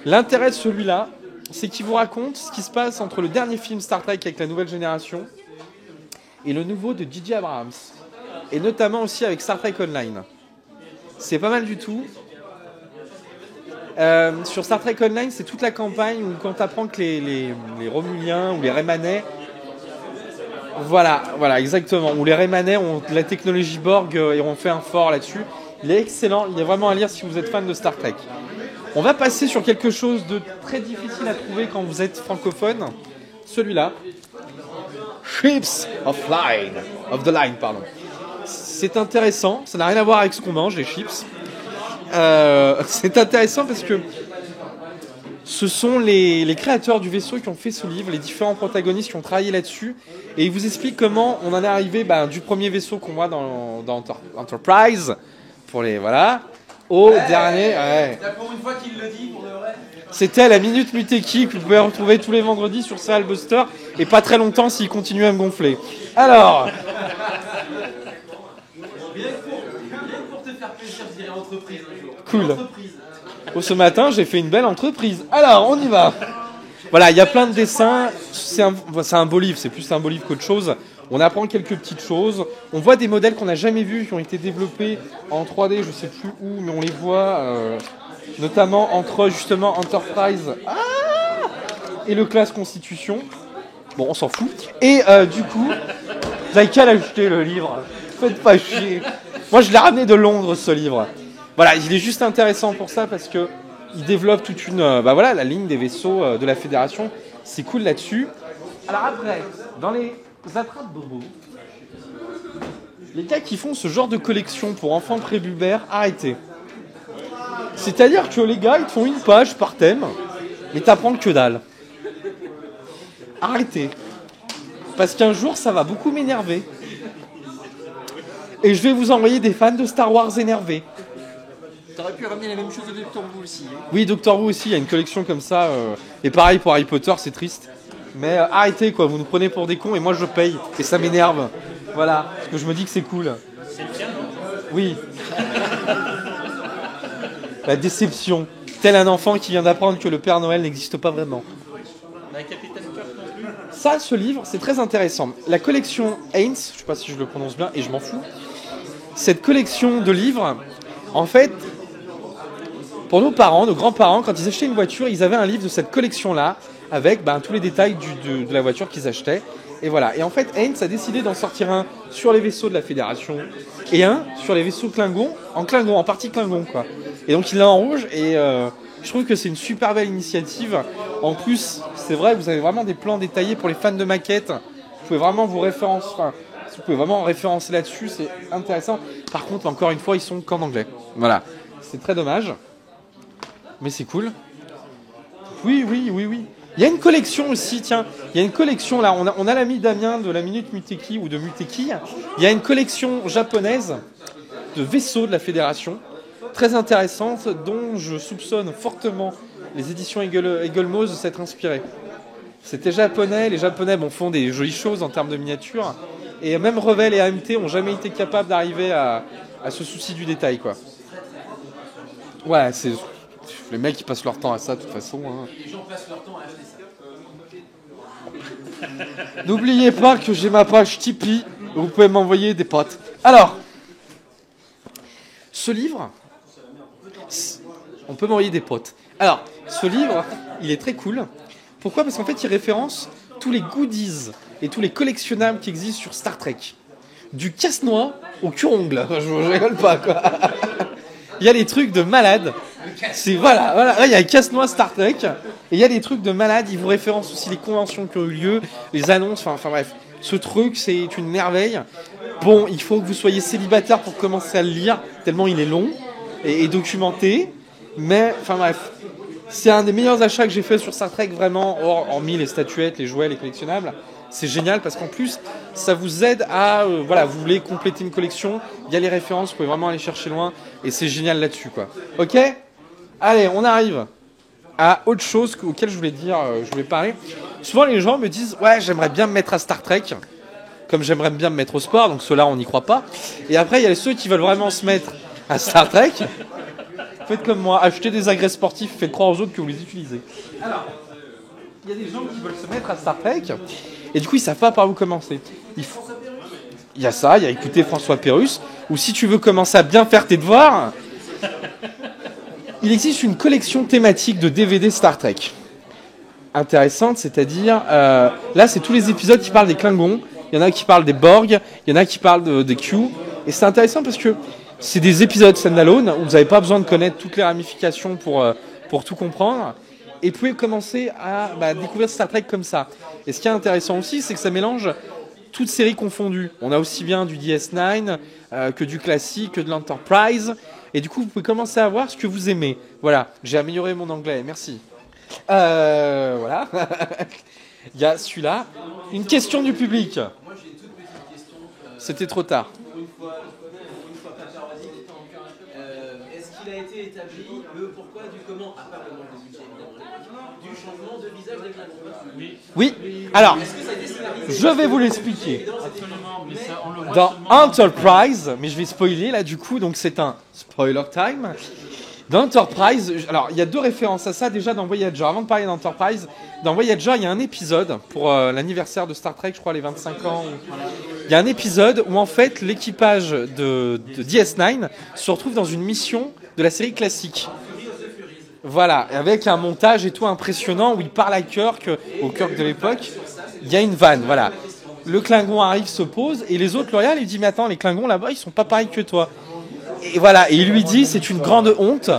[SPEAKER 1] L'intérêt de celui-là, c'est qu'il vous raconte ce qui se passe entre le dernier film Star Trek avec la nouvelle génération et le nouveau de J.J. Abrams. Et notamment aussi avec Star Trek Online. C'est pas mal du tout. Sur Star Trek Online, c'est toute la campagne où quand tu apprends que les Romuliens ou les Rémanais... Voilà, exactement. Où les Rémanais ont la technologie Borg et ont fait un fort là-dessus. Il est excellent, il est vraiment à lire si vous êtes fan de Star Trek. On va passer sur quelque chose de très difficile à trouver quand vous êtes francophone. Celui-là. Ships of the Line, pardon. C'est intéressant, ça n'a rien à voir avec ce qu'on mange, les chips. C'est intéressant parce que ce sont les créateurs du vaisseau qui ont fait ce livre, les différents protagonistes qui ont travaillé là-dessus, et ils vous expliquent comment on en est arrivé du premier vaisseau qu'on voit dans Enterprise, pour les voilà, au dernier. Ouais.
[SPEAKER 6] Pour une fois qu'il le dit, pour de vrai.
[SPEAKER 1] C'était la Minute Muteki que vous pouvez retrouver tous les vendredis sur Serial Buster, et pas très longtemps s'il continue à me gonfler. Alors.
[SPEAKER 6] Pour te faire plaisir, je dirais entreprise un jour.
[SPEAKER 1] Cool.
[SPEAKER 6] Entreprise.
[SPEAKER 1] Ce matin, j'ai fait une belle entreprise. Alors, on y va. Voilà, il y a plein de dessins. C'est un beau livre, c'est plus un beau livre qu'autre chose. On apprend quelques petites choses. On voit des modèles qu'on n'a jamais vus, qui ont été développés en 3D, je sais plus où, mais on les voit notamment entre justement Enterprise et le classe Constitution. Bon, on s'en fout. Et du coup, vous avez qu'à l'acheter le livre. Faites pas chier. Moi, je l'ai ramené de Londres, ce livre. Voilà, il est juste intéressant pour ça parce que il développe toute une, la ligne des vaisseaux de la Fédération. C'est cool là-dessus. Alors après, dans les attrapes bobos, les gars qui font ce genre de collection pour enfants prépubères, arrêtez. C'est-à-dire que les gars, ils te font une page par thème, mais t'apprends que dalle. Arrêtez. Parce qu'un jour, ça va beaucoup m'énerver. Et je vais vous envoyer des fans de Star Wars énervés.
[SPEAKER 6] T'aurais pu ramener la même chose de Doctor Who aussi. Hein.
[SPEAKER 1] Oui, Doctor Who aussi, il y a une collection comme ça. Et pareil pour Harry Potter, c'est triste. Mais arrêtez quoi, vous nous prenez pour des cons et moi je paye. Et ça m'énerve. Voilà, parce que je me dis que c'est cool.
[SPEAKER 2] C'est le tien, non ?
[SPEAKER 1] Oui. La déception. Tel un enfant qui vient d'apprendre que le Père Noël n'existe pas vraiment.
[SPEAKER 2] La Capitaine Kirk non plus.
[SPEAKER 1] Ça, ce livre, c'est très intéressant. La collection Haynes, je sais pas si je le prononce bien et je m'en fous. Cette collection de livres, en fait, pour nos parents, nos grands-parents, quand ils achetaient une voiture, ils avaient un livre de cette collection-là, avec tous les détails de la voiture qu'ils achetaient. Et voilà. Et en fait, Haynes a décidé d'en sortir un sur les vaisseaux de la Fédération et un sur les vaisseaux Klingon, en partie Klingon, quoi. Et donc il l'a en rouge et je trouve que c'est une super belle initiative. En plus, c'est vrai, vous avez vraiment des plans détaillés pour les fans de maquettes. Vous pouvez vraiment vous référencer là-dessus, c'est intéressant. Par contre, encore une fois, ils sont qu'en anglais. Voilà. C'est très dommage. Mais c'est cool. Oui. Il y a une collection aussi, tiens. Il y a une collection là. On a l'ami Damien de la Minute Muteki ou de Muteki. Il y a une collection japonaise de vaisseaux de la Fédération. Très intéressante, dont je soupçonne fortement les éditions Eaglemoss de s'être inspirées. C'était japonais. Les Japonais font des jolies choses en termes de miniatures. Et même Revell et AMT ont jamais été capables d'arriver à ce souci du détail, quoi. Ouais, c'est... Les mecs, ils passent leur temps à ça, de toute façon. Hein.
[SPEAKER 6] Les gens passent leur temps à acheter ça.
[SPEAKER 1] N'oubliez pas que j'ai ma page Tipeee, où vous pouvez m'envoyer des potes. Alors, ce livre, on peut m'envoyer des potes. Alors, ce livre, il est très cool. Pourquoi ? Parce qu'en fait, il référence tous les goodies et tous les collectionnables qui existent sur Star Trek. Du casse-noix au cure-ongle. Je rigole pas, quoi. Il y a des trucs de malade. C'est voilà. Là, il y a un casse-noix Star Trek. Et il y a des trucs de malade. Ils vous référencent aussi les conventions qui ont eu lieu, les annonces. Enfin bref. Ce truc, c'est une merveille. Bon, il faut que vous soyez célibataire pour commencer à le lire, tellement il est long et documenté. Mais, enfin bref. C'est un des meilleurs achats que j'ai fait sur Star Trek, vraiment, hormis les statuettes, les jouets, les collectionnables. C'est génial parce qu'en plus, ça vous aide à, voilà, vous voulez compléter une collection, il y a les références, vous pouvez vraiment aller chercher loin, et c'est génial là-dessus, quoi. Ok ? Allez, on arrive à autre chose auquel je voulais parler. Souvent, les gens me disent, ouais, j'aimerais bien me mettre à Star Trek, comme j'aimerais bien me mettre au sport, donc ceux-là, on n'y croit pas. Et après, il y a ceux qui veulent vraiment se mettre à Star Trek. Faites comme moi, achetez des agrès sportifs, faites croire aux autres que vous les utilisez. Alors, il y a des gens qui veulent se mettre à Star Trek, et du coup, ils savent pas par où commencer. Il y a ça, il y a écouter François Pérusse, ou si tu veux commencer à bien faire tes devoirs, il existe une collection thématique de DVD Star Trek. Intéressante, c'est-à-dire, là, c'est tous les épisodes qui parlent des Klingons, il y en a qui parlent des Borg, il y en a qui parlent des Q, et c'est intéressant parce que c'est des épisodes stand-alone, où vous n'avez pas besoin de connaître toutes les ramifications pour tout comprendre. Et vous pouvez commencer à découvrir Star Trek comme ça. Et ce qui est intéressant aussi, c'est que ça mélange toutes séries confondues. On a aussi bien du DS9 que du classique, que de l'Enterprise. Et du coup, vous pouvez commencer à voir ce que vous aimez. Voilà, j'ai amélioré mon anglais, merci. Voilà. Il y a celui-là. Une question du public.
[SPEAKER 6] Moi, j'ai une toute petite question.
[SPEAKER 1] C'était trop tard.
[SPEAKER 6] Une fois patriotique. Est-ce qu'il a été établi le pourquoi du comment, à part le manque de budget évidemment, du changement de visage des Klingons?
[SPEAKER 1] Oui, alors,
[SPEAKER 6] Est-ce que ça a été scénarisé?
[SPEAKER 1] je vais vous l'expliquer.
[SPEAKER 2] Absolument, mais ça, on le voit
[SPEAKER 1] Dans
[SPEAKER 2] seulement
[SPEAKER 1] Enterprise, mais je vais spoiler là du coup, donc c'est un spoiler time. Dans Enterprise, alors il y a deux références à ça déjà dans Voyager. Avant de parler d'Enterprise, dans Voyager, il y a un épisode pour l'anniversaire de Star Trek, je crois les 25 ans. Il y a un épisode où en fait l'équipage de DS9 se retrouve dans une mission de la série classique. Voilà, avec un montage et tout impressionnant où il parle à Kirk, au Kirk de l'époque. Il y a une vanne, voilà. Le Klingon arrive, se pose, et les autres le regardent et lui disent mais attends, les Klingons là-bas, ils sont pas pareils que toi. Et voilà, et il lui dit c'est une grande honte.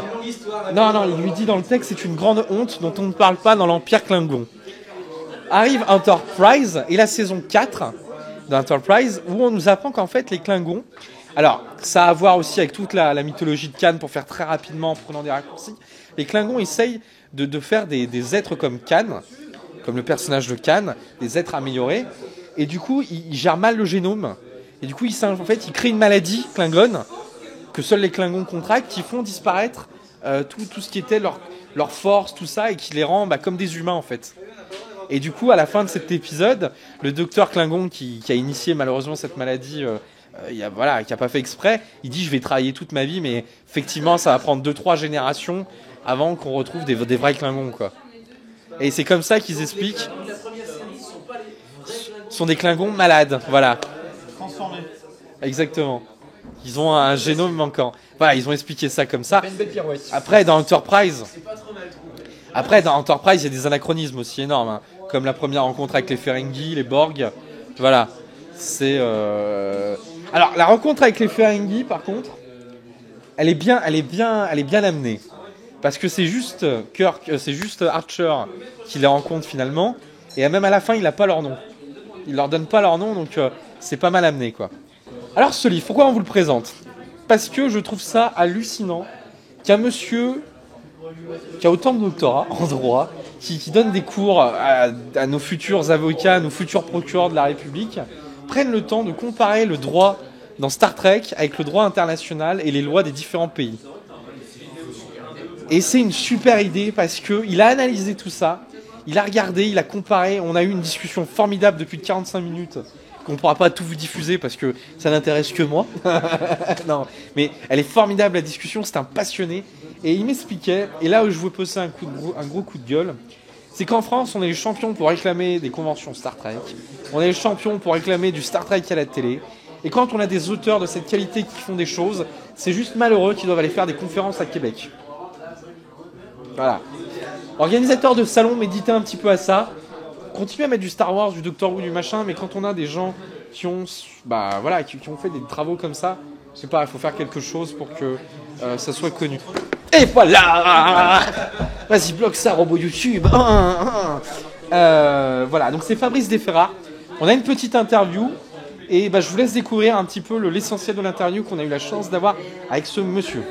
[SPEAKER 1] Non, il lui dit dans le texte c'est une grande honte dont on ne parle pas dans l'Empire Klingon. Arrive Enterprise et la saison 4 d'Enterprise où on nous apprend qu'en fait les Klingons, alors ça a à voir aussi avec toute la mythologie de Khan pour faire très rapidement en prenant des raccourcis, les Klingons essayent de faire des êtres comme Khan, comme le personnage de Khan, des êtres améliorés, et du coup ils gèrent mal le génome, et du coup ils créent une maladie Klingon que seuls les Klingons contractent, qui font disparaître tout ce qui était leur force, tout ça, et qui les rend comme des humains en fait. Et du coup, à la fin de cet épisode, le docteur Klingon qui a initié malheureusement cette maladie, qui a pas fait exprès, il dit je vais travailler toute ma vie, mais effectivement ça va prendre 2-3 générations avant qu'on retrouve des vrais Klingons quoi. Et c'est comme ça qu'ils expliquent. Ce sont des Klingons malades, voilà.
[SPEAKER 2] transformé.
[SPEAKER 1] Exactement. Ils ont un génome manquant. Voilà, ils ont expliqué ça comme ça. Après, dans Enterprise, il y a des anachronismes aussi énormes, hein, comme la première rencontre avec les Ferengi, les Borg. Voilà. C'est. Alors, la rencontre avec les Ferengi, par contre, elle est bien amenée, parce que c'est juste Archer qui les rencontre finalement, et même à la fin, il n'a pas leur nom. Il leur donne pas leur nom, donc c'est pas mal amené, quoi. Alors ce livre, pourquoi on vous le présente ? Parce que je trouve ça hallucinant qu'un monsieur qui a autant de doctorats en droit, qui donne des cours à nos futurs avocats, à nos futurs procureurs de la République, prenne le temps de comparer le droit dans Star Trek avec le droit international et les lois des différents pays. Et c'est une super idée parce qu'il a analysé tout ça, il a regardé, il a comparé, on a eu une discussion formidable depuis 45 minutes qu'on ne pourra pas tout vous diffuser parce que ça n'intéresse que moi. Non, mais elle est formidable la discussion, c'est un passionné. Et il m'expliquait, et là où je veux poser un gros coup de gueule, c'est qu'en France, on est les champions pour réclamer des conventions Star Trek, on est les champions pour réclamer du Star Trek à la télé, et quand on a des auteurs de cette qualité qui font des choses, c'est juste malheureux qu'ils doivent aller faire des conférences à Québec. Voilà. Organisateur de salon, méditez un petit peu à ça. Continuez à mettre du Star Wars, du Doctor Who, du machin, mais quand on a des gens qui ont, qui ont fait des travaux comme ça, je sais pas, il faut faire quelque chose pour que ça soit connu. Et voilà. Vas-y, bloque ça, robot YouTube. Voilà, donc c'est Fabrice Desferrard. On a une petite interview, et je vous laisse découvrir un petit peu l'essentiel de l'interview qu'on a eu la chance d'avoir avec ce monsieur.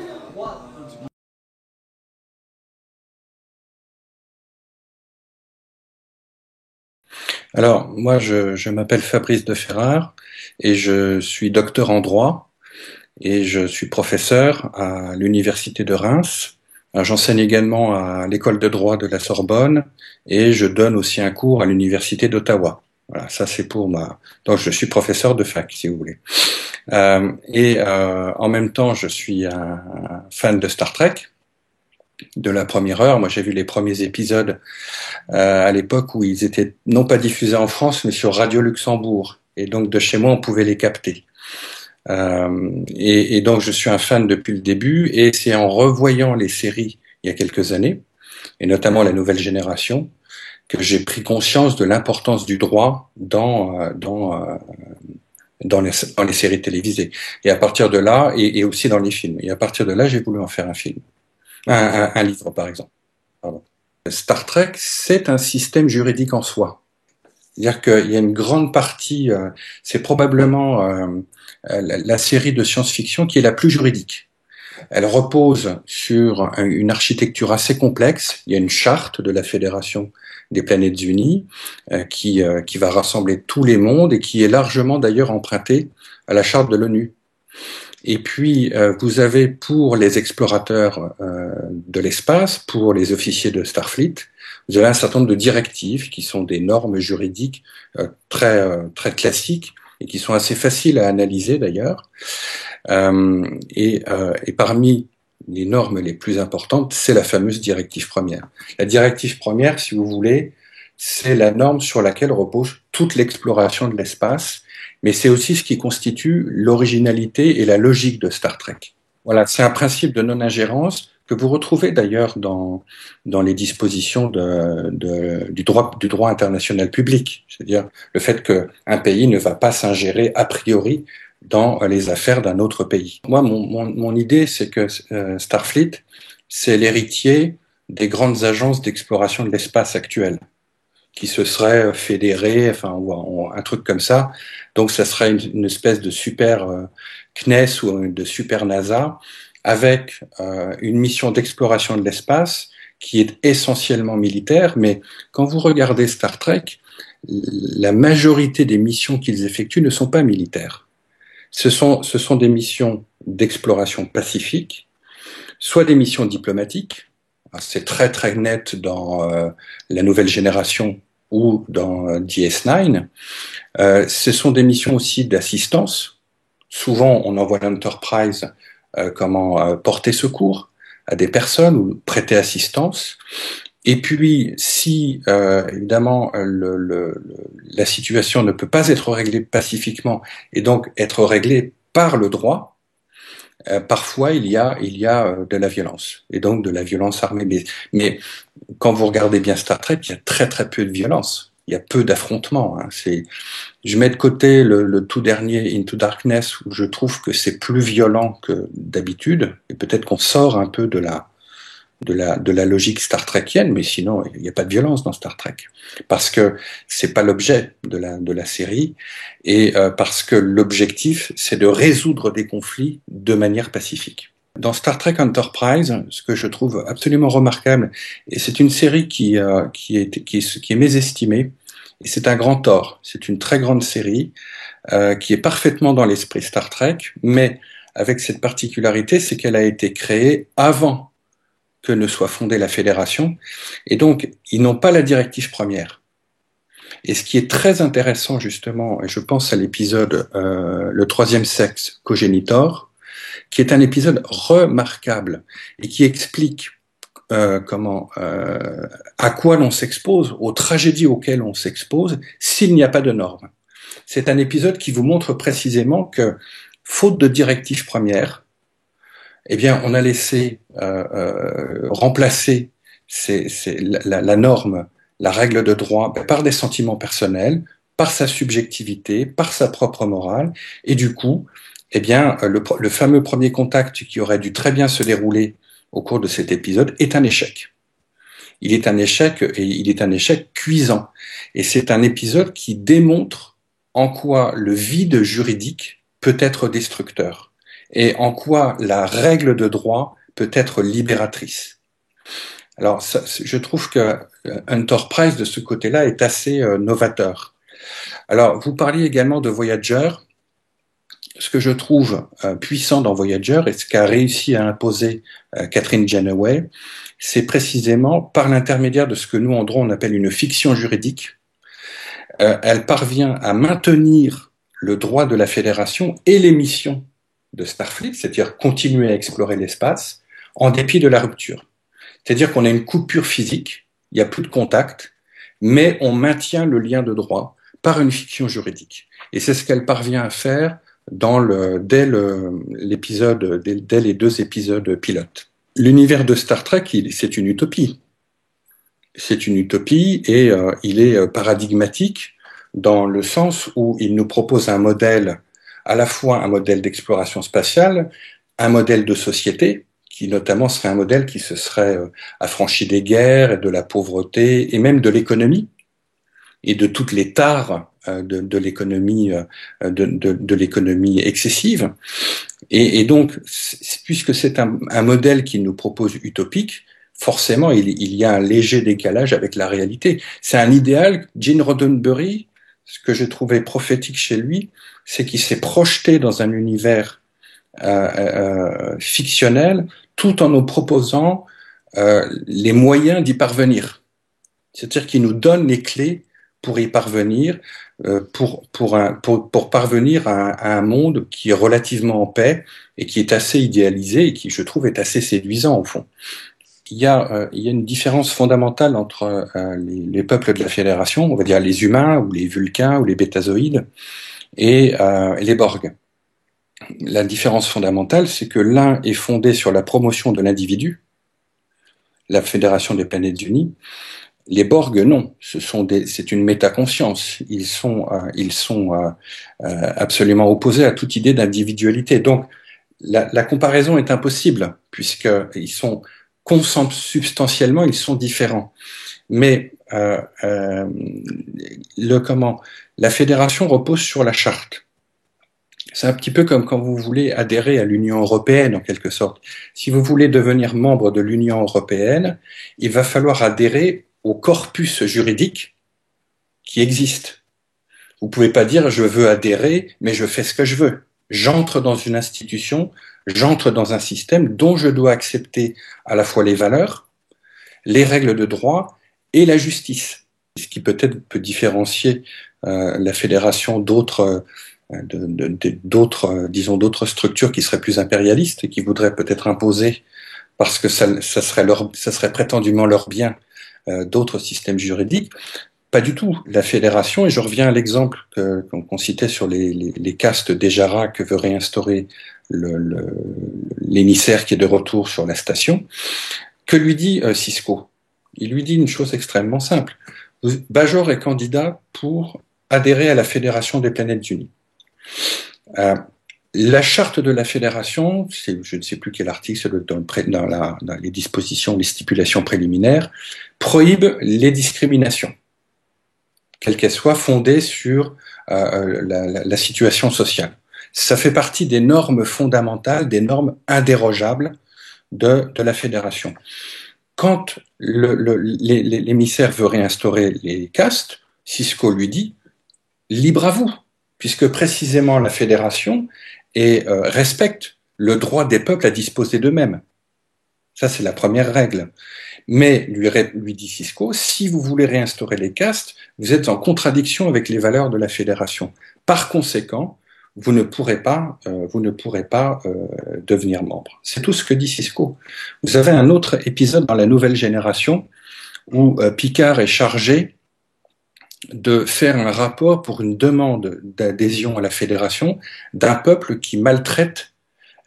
[SPEAKER 7] Alors, moi, je m'appelle Fabrice de Ferrare et je suis docteur en droit et je suis professeur à l'université de Reims. Alors, j'enseigne également à l'école de droit de la Sorbonne et je donne aussi un cours à l'université d'Ottawa. Voilà, ça c'est pour ma... Donc, je suis professeur de fac, si vous voulez. En même temps, je suis un fan de Star Trek, de la première heure. Moi, j'ai vu les premiers épisodes à l'époque où ils étaient non pas diffusés en France, mais sur Radio Luxembourg. Et donc, de chez moi, on pouvait les capter. Et donc, je suis un fan depuis le début. Et c'est en revoyant les séries il y a quelques années, et notamment la nouvelle génération, que j'ai pris conscience de l'importance du droit dans les séries télévisées. Et à partir de là, et aussi dans les films. Et à partir de là, j'ai voulu en faire un film. Un livre, par exemple. Pardon. Star Trek, c'est un système juridique en soi. C'est-à-dire qu'il y a une grande partie, c'est probablement la série de science-fiction qui est la plus juridique. Elle repose sur une architecture assez complexe. Il y a une charte de la Fédération des Planètes Unies qui va rassembler tous les mondes et qui est largement d'ailleurs empruntée à la charte de l'ONU. Et puis, vous avez pour les explorateurs de l'espace, pour les officiers de Starfleet, vous avez un certain nombre de directives qui sont des normes juridiques très classiques et qui sont assez faciles à analyser d'ailleurs. Et parmi les normes les plus importantes, c'est la fameuse directive première. La directive première, si vous voulez, c'est la norme sur laquelle repose toute l'exploration de l'espace, mais c'est aussi ce qui constitue l'originalité et la logique de Star Trek. Voilà, c'est un principe de non-ingérence que vous retrouvez d'ailleurs dans les dispositions du droit international public, c'est-à-dire le fait qu'un pays ne va pas s'ingérer a priori dans les affaires d'un autre pays. Moi, mon idée, c'est que Starfleet, c'est l'héritier des grandes agences d'exploration de l'espace actuelles, qui se seraient fédérées, enfin, ou un truc comme ça. Donc, ça serait une espèce de super CNES ou de super NASA, avec une mission d'exploration de l'espace qui est essentiellement militaire. Mais quand vous regardez Star Trek, la majorité des missions qu'ils effectuent ne sont pas militaires. Ce sont des missions d'exploration pacifique, soit des missions diplomatiques. C'est très très net dans la nouvelle génération ou dans DS9. Ce sont des missions aussi d'assistance. Souvent, on envoie l'Enterprise porter secours à des personnes ou prêter assistance. Et puis, si évidemment la situation ne peut pas être réglée pacifiquement et donc être réglée par le droit, parfois il y a de la violence et donc de la violence armée. Mais quand vous regardez bien Star Trek, il y a très très peu de violence. Il y a peu d'affrontements. Je mets de côté le tout dernier Into Darkness où je trouve que c'est plus violent que d'habitude et peut-être qu'on sort un peu de la logique Star Trekienne, mais sinon il n'y a pas de violence dans Star Trek parce que c'est pas l'objet de la série et parce que l'objectif c'est de résoudre des conflits de manière pacifique. Dans Star Trek Enterprise, ce que je trouve absolument remarquable, et c'est une série qui est mésestimée, et c'est un grand tort. C'est une très grande série qui est parfaitement dans l'esprit Star Trek, mais avec cette particularité, c'est qu'elle a été créée avant que ne soit fondée la Fédération, et donc ils n'ont pas la directive première. Et ce qui est très intéressant justement, et je pense à l'épisode Le troisième sexe, Cogenitor, qui est un épisode remarquable et qui explique à quoi l'on s'expose, aux tragédies auxquelles on s'expose s'il n'y a pas de normes. C'est un épisode qui vous montre précisément que, faute de directive première, eh bien, on a laissé remplacer la norme, la règle de droit, par des sentiments personnels, par sa subjectivité, par sa propre morale, et du coup, eh bien, le fameux premier contact qui aurait dû très bien se dérouler au cours de cet épisode est un échec. Il est un échec et il est un échec cuisant. Et c'est un épisode qui démontre en quoi le vide juridique peut être destructeur et en quoi la règle de droit peut être libératrice. Alors, je trouve que Enterprise, de ce côté-là, est assez novateur. Alors, vous parliez également de Voyager. Ce que je trouve puissant dans Voyager, et ce qu'a réussi à imposer Catherine Janeway, c'est précisément par l'intermédiaire de ce que nous, en droit, on appelle une fiction juridique. Elle parvient à maintenir le droit de la Fédération et les missions de Starfleet, c'est-à-dire continuer à explorer l'espace, en dépit de la rupture. C'est-à-dire qu'on a une coupure physique, il n'y a plus de contact, mais on maintient le lien de droit par une fiction juridique. Et c'est ce qu'elle parvient à faire dès les 2 épisodes pilotes. L'univers de Star Trek, c'est une utopie. C'est une utopie et il est paradigmatique dans le sens où il nous propose un modèle, à la fois un modèle d'exploration spatiale, un modèle de société, qui notamment serait un modèle qui se serait affranchi des guerres et de la pauvreté et même de l'économie et de toutes les tares de l'économie de l'économie excessive. Et donc, puisque c'est un modèle qui nous propose utopique, forcément, il y a un léger décalage avec la réalité. C'est un idéal. Gene Roddenberry, ce que j'ai trouvé prophétique chez lui, c'est qu'il s'est projeté dans un univers fictionnel, tout en nous proposant les moyens d'y parvenir. C'est-à-dire qu'il nous donne les clés pour y parvenir, pour parvenir à un monde qui est relativement en paix et qui est assez idéalisé et qui, je trouve, est assez séduisant au fond. Il y a une différence fondamentale entre les peuples de la Fédération, on va dire les humains ou les Vulcains ou les Bétazoïdes, et les Borg. La différence fondamentale, c'est que l'un est fondé sur la promotion de l'individu, la Fédération des Planètes Unies. Les Borg, non. C'est une métaconscience. Ils sont absolument opposés à toute idée d'individualité. Donc, la comparaison est impossible puisqu'ils sont substantiellement, ils sont différents. Mais la Fédération repose sur la charte. C'est un petit peu comme quand vous voulez adhérer à l'Union européenne, en quelque sorte. Si vous voulez devenir membre de l'Union européenne, il va falloir adhérer au corpus juridique qui existe. Vous pouvez pas dire je veux adhérer, mais je fais ce que je veux. J'entre dans une institution, j'entre dans un système dont je dois accepter à la fois les valeurs, les règles de droit et la justice. Ce qui peut-être peut différencier la fédération d'autres structures qui seraient plus impérialistes et qui voudraient peut-être imposer, parce que ça serait prétendument leur bien, d'autres systèmes juridiques. Pas du tout. La fédération, et je reviens à l'exemple qu'on citait sur les castes d'Ejara que veut réinstaurer l'émissaire qui est de retour sur la station. Que lui dit Sisko? Il lui dit une chose extrêmement simple. Bajor est candidat pour adhérer à la Fédération des Planètes Unies. La charte de la Fédération, je ne sais plus quel article, dans les dispositions, les stipulations préliminaires, prohibe les discriminations, quelles qu'elles soient, fondées sur la situation sociale. Ça fait partie des normes fondamentales, des normes indérogeables de la Fédération. Quand l'émissaire veut réinstaurer les castes, Sisko lui dit « libre à vous », puisque précisément la Fédération respecte le droit des peuples à disposer d'eux-mêmes. Ça, c'est la première règle. Mais, lui dit Sisko, si vous voulez réinstaurer les castes, vous êtes en contradiction avec les valeurs de la Fédération. Par conséquent, vous ne pourrez pas devenir membre. C'est tout ce que dit Sisko. Vous avez un autre épisode dans La Nouvelle Génération où Picard est chargé de faire un rapport pour une demande d'adhésion à la Fédération d'un peuple qui maltraite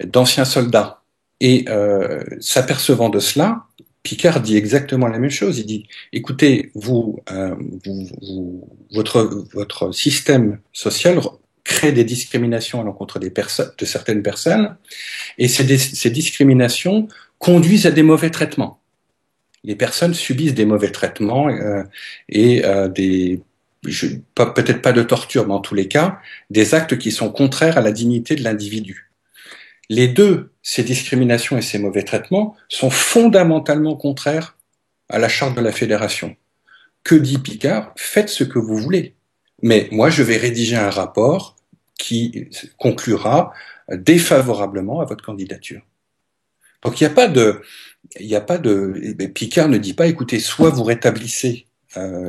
[SPEAKER 7] d'anciens soldats. Et s'apercevant de cela, Picard dit exactement la même chose. Il dit, écoutez, votre système social crée des discriminations à l'encontre de certaines personnes, et ces discriminations conduisent à des mauvais traitements. Les personnes subissent des mauvais traitements peut-être pas de torture, mais en tous les cas, des actes qui sont contraires à la dignité de l'individu. Les deux, ces discriminations et ces mauvais traitements, sont fondamentalement contraires à la charte de la Fédération. Que dit Picard? Faites ce que vous voulez. Mais moi, je vais rédiger un rapport qui conclura défavorablement à votre candidature. Donc il n'y a pas de, Picard ne dit pas, écoutez, soit vous rétablissez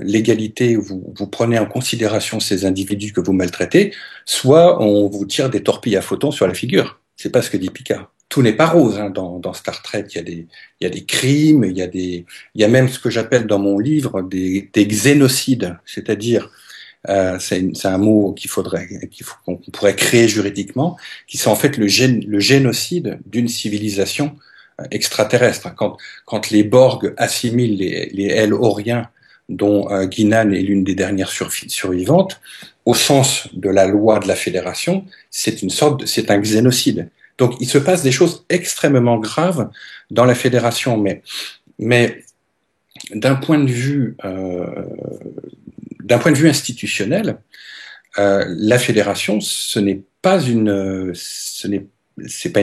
[SPEAKER 7] l'égalité, vous prenez en considération ces individus que vous maltraitez, soit on vous tire des torpilles à photons sur la figure. C'est pas ce que dit Picard. Tout n'est pas rose hein, dans Star Trek. Il y a des crimes, il y a même ce que j'appelle dans mon livre des xénocides, c'est-à-dire c'est un mot qu'on pourrait créer juridiquement, qui sont en fait le génocide d'une civilisation extraterrestre. Quand les Borg assimilent les El-Oriens, dont Guinan est l'une des dernières survivantes, au sens de la loi de la Fédération, c'est un xénocide. Donc il se passe des choses extrêmement graves dans la Fédération, mais d'un point de vue institutionnel, la Fédération, c'est pas une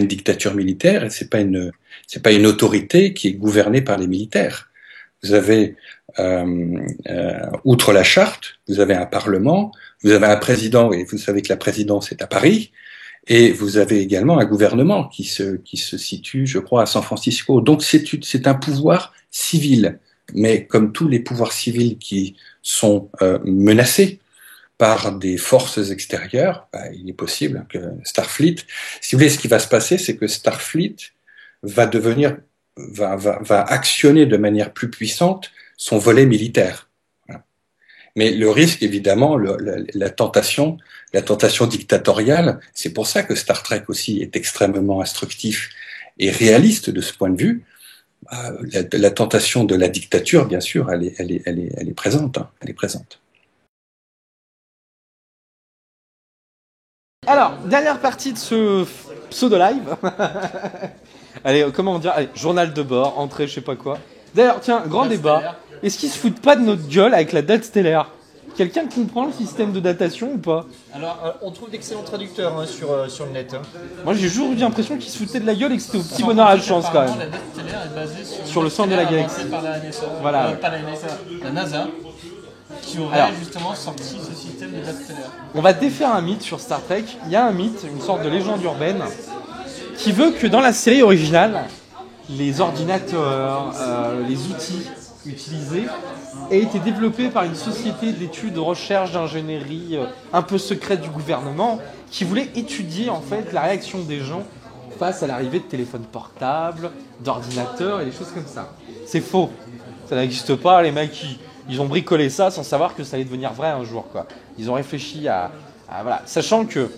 [SPEAKER 7] dictature militaire, et c'est pas une autorité qui est gouvernée par les militaires. Vous avez, outre la charte, vous avez un parlement, vous avez un président, et vous savez que la présidence est à Paris, et vous avez également un gouvernement qui se situe, je crois, à San Francisco. Donc c'est un pouvoir civil, mais comme tous les pouvoirs civils qui sont menacés par des forces extérieures, il est possible que Starfleet, si vous voulez, ce qui va se passer, c'est que Starfleet va actionner de manière plus puissante son volet militaire. Voilà. Mais le risque, évidemment, la tentation dictatoriale, c'est pour ça que Star Trek aussi est extrêmement instructif et réaliste de ce point de vue. La tentation de la dictature, bien sûr, elle est présente. Hein, elle est présente.
[SPEAKER 1] Alors, dernière partie de ce pseudo-live. Allez, comment dire? Allez, journal de bord, entrée, je sais pas quoi. D'ailleurs, tiens, grand débat. Est-ce qu'ils se foutent pas de notre gueule avec la date stellaire? Quelqu'un comprend le système de datation ou pas?
[SPEAKER 3] Alors, on trouve d'excellents traducteurs hein, sur le net. Hein.
[SPEAKER 1] Moi, j'ai toujours eu l'impression qu'ils se foutaient de la gueule et que c'était au petit bonheur à la chance quand même.
[SPEAKER 2] La date stellaire est basée
[SPEAKER 1] sur le centre de la galaxie.
[SPEAKER 2] Par la NSA.
[SPEAKER 1] Voilà.
[SPEAKER 2] Pas la NSA, la NASA. Qui aurait justement sorti ce système de date stellaire.
[SPEAKER 1] On va défaire un mythe sur Star Trek. Il y a un mythe, une sorte de légende urbaine, qui veut que dans la série originale, les ordinateurs, les outils utilisés aient été développés par une société d'études, de recherche, d'ingénierie un peu secrète du gouvernement, qui voulait étudier en fait la réaction des gens face à l'arrivée de téléphones portables, d'ordinateurs et des choses comme ça. C'est faux. Ça n'existe pas. Les mecs ils ont bricolé ça sans savoir que ça allait devenir vrai un jour, quoi. Ils ont réfléchi à voilà, sachant que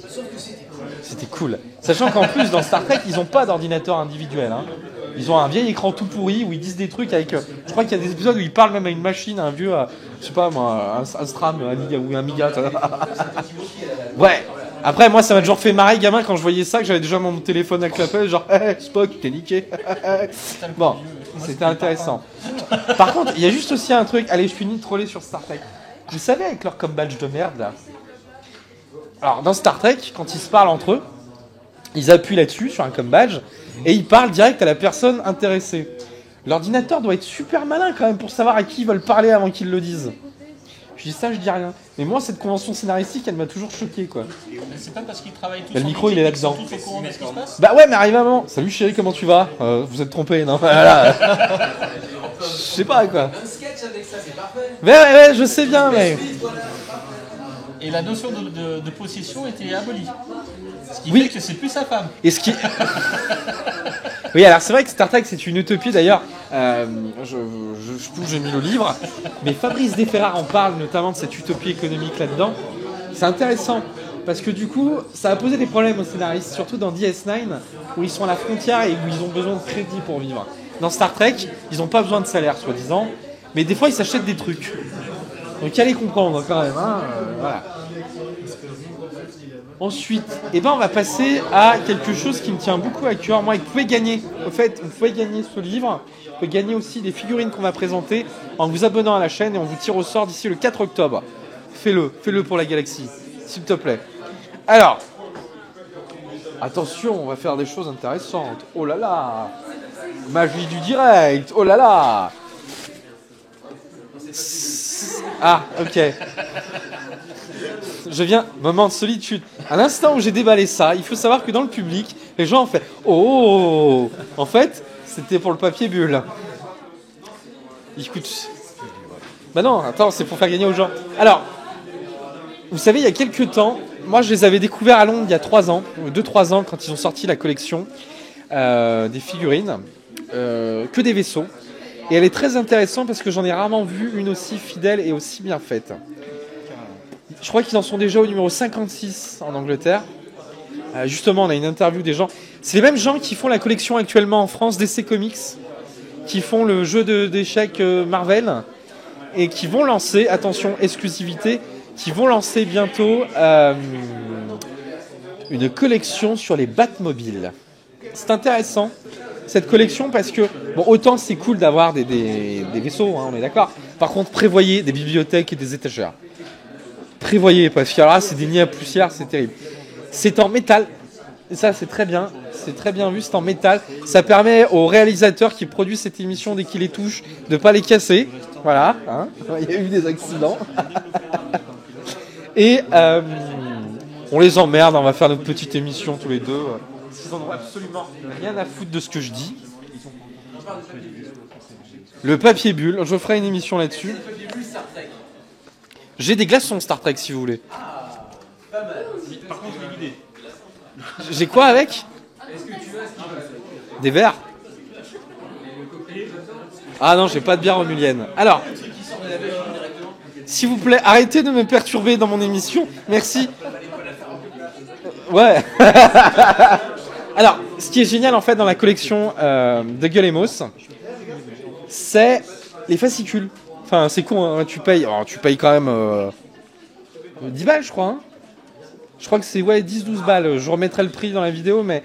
[SPEAKER 1] c'était cool. Sachant qu'en plus dans Star Trek, ils n'ont pas d'ordinateur individuel. Hein. Ils ont un vieil écran tout pourri où ils disent des trucs avec. Je crois qu'il y a des épisodes où ils parlent même à une machine, à un vieux, je sais pas moi, un Stram, un Amiga ou un Amiga. Ouais. Après, moi, ça m'a toujours fait marrer, gamin, quand je voyais ça, que j'avais déjà mon téléphone avec l'appel, genre, hey, Spock, t'es niqué. Bon, c'était intéressant. Par contre, il y a juste aussi un truc, allez, je finis de troller sur Star Trek. Vous savez, avec leur badge de merde, là. Alors, dans Star Trek, quand ils se parlent entre eux, ils appuient là-dessus, sur un badge, et ils parlent direct à la personne intéressée. L'ordinateur doit être super malin, quand même, pour savoir à qui ils veulent parler avant qu'ils le disent. Je dis ça, je dis rien. Mais moi, cette convention scénaristique, elle m'a toujours choqué, quoi.
[SPEAKER 2] Mais c'est pas parce qu'ils travaillent tous
[SPEAKER 1] le micro, il est là-dedans.
[SPEAKER 2] Tous au courant de ce qui se passe.
[SPEAKER 1] Bah ouais, mais arrive un moment. Salut chérie, comment tu vas? Vous êtes trompé, non? Voilà. Je sais pas, quoi.
[SPEAKER 6] Un sketch avec ça, c'est parfait.
[SPEAKER 1] Ouais, je sais bien, mais...
[SPEAKER 2] Et la notion de possession était abolie. Ce qui
[SPEAKER 1] Oui.
[SPEAKER 2] fait que c'est plus sa femme.
[SPEAKER 1] Et ce qui... Oui, alors c'est vrai que Star Trek c'est une utopie d'ailleurs. J'ai mis le livre, mais Fabrice Desferrard en parle notamment de cette utopie économique là-dedans. C'est intéressant parce que du coup, ça a posé des problèmes aux scénaristes, surtout dans DS9 où ils sont à la frontière et où ils ont besoin de crédit pour vivre. Dans Star Trek, ils n'ont pas besoin de salaire, soi-disant, mais des fois ils s'achètent des trucs. Donc allez comprendre quand même. Hein, voilà. Ensuite, on va passer à quelque chose qui me tient beaucoup à cœur. Moi, vous pouvez gagner. Au fait, vous pouvez gagner ce livre. Vous pouvez gagner aussi des figurines qu'on va présenter en vous abonnant à la chaîne et on vous tire au sort d'ici le 4 octobre. Fais-le pour la galaxie, s'il te plaît. Alors, attention, on va faire des choses intéressantes. Oh là là, magie du direct. Oh là là. Ah, ok. Je viens, moment de solitude. À l'instant où j'ai déballé ça, il faut savoir que dans le public, les gens ont fait « Oh !» En fait, c'était pour le papier bulle. Écoute... Bah non, attends, c'est pour faire gagner aux gens. Alors, vous savez, il y a quelques temps, moi je les avais découverts à Londres il y a 3 ans, 2-3 ans, quand ils ont sorti la collection des figurines, que des vaisseaux. Et elle est très intéressante parce que j'en ai rarement vu une aussi fidèle et aussi bien faite. Je crois qu'ils en sont déjà au numéro 56 en Angleterre. Justement, on a une interview des gens. C'est les mêmes gens qui font la collection actuellement en France DC Comics, qui font le jeu d'échecs Marvel, et qui vont lancer, attention, exclusivité, qui vont lancer bientôt une collection sur les Batmobiles. C'est intéressant, cette collection, parce que, bon, autant c'est cool d'avoir des vaisseaux, hein, on est d'accord. Par contre, prévoyez des bibliothèques et des étagères. Prévoyez, parce que là, c'est des nids à poussière, c'est terrible. C'est en métal, et ça, c'est très bien. C'est très bien vu, c'est en métal. Ça permet aux réalisateurs qui produisent cette émission, dès qu'ils les touchent, de ne pas les casser. Voilà, hein. Il y a eu des accidents. Et on les emmerde, on va faire notre petite émission tous les deux. Ils n'en ont absolument rien à foutre de ce que je dis. Le papier bulle, je ferai une émission là-dessus. J'ai des glaçons Star Trek si vous voulez.
[SPEAKER 2] Par contre, je l'ai guidé.
[SPEAKER 1] J'ai quoi avec ? Des verres ? Ah non, j'ai pas de bière romulienne. Alors, s'il vous plaît, arrêtez de me perturber dans mon émission. Merci. Ouais. Alors, ce qui est génial en fait dans la collection de Gullemos, c'est les fascicules. Enfin, c'est con, hein, tu payes quand même 10 balles, je crois. Hein. Je crois que c'est 10-12 balles. Je remettrai le prix dans la vidéo, mais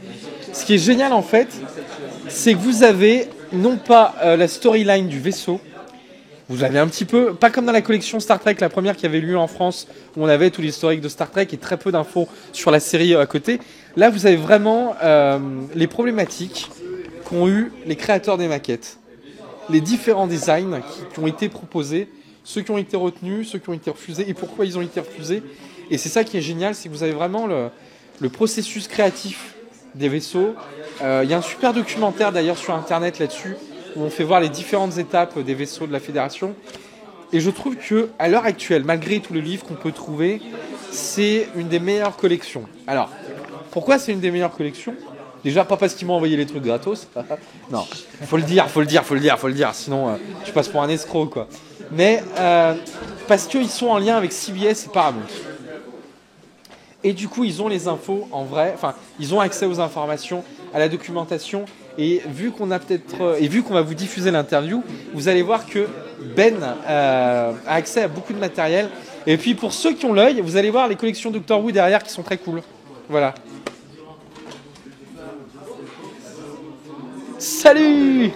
[SPEAKER 1] ce qui est génial en fait, c'est que vous avez non pas la storyline du vaisseau, vous avez un petit peu, pas comme dans la collection Star Trek, la première qui avait lieu en France, où on avait tout l'historique de Star Trek et très peu d'infos sur la série à côté. Là, vous avez vraiment les problématiques qu'ont eu les créateurs des maquettes, les différents designs qui ont été proposés, ceux qui ont été retenus, ceux qui ont été refusés et pourquoi ils ont été refusés. Et c'est ça qui est génial, c'est que vous avez vraiment le processus créatif des vaisseaux. Il y a un super documentaire d'ailleurs sur internet là-dessus où on fait voir les différentes étapes des vaisseaux de la Fédération. Et je trouve que à l'heure actuelle, malgré tous les livres qu'on peut trouver, c'est une des meilleures collections. Alors, pourquoi c'est une des meilleures collections ? Déjà, pas parce qu'ils m'ont envoyé les trucs gratos. Non, faut le dire. Sinon, je passe pour un escroc, quoi. Mais parce qu'ils sont en lien avec CBS et Paramount. Et du coup, ils ont les infos en vrai. Enfin, ils ont accès aux informations, à la documentation. Et vu qu'on va vous diffuser l'interview, vous allez voir que Ben a accès à beaucoup de matériel. Et puis pour ceux qui ont l'œil, vous allez voir les collections Doctor Who derrière qui sont très cool. Voilà. Salut!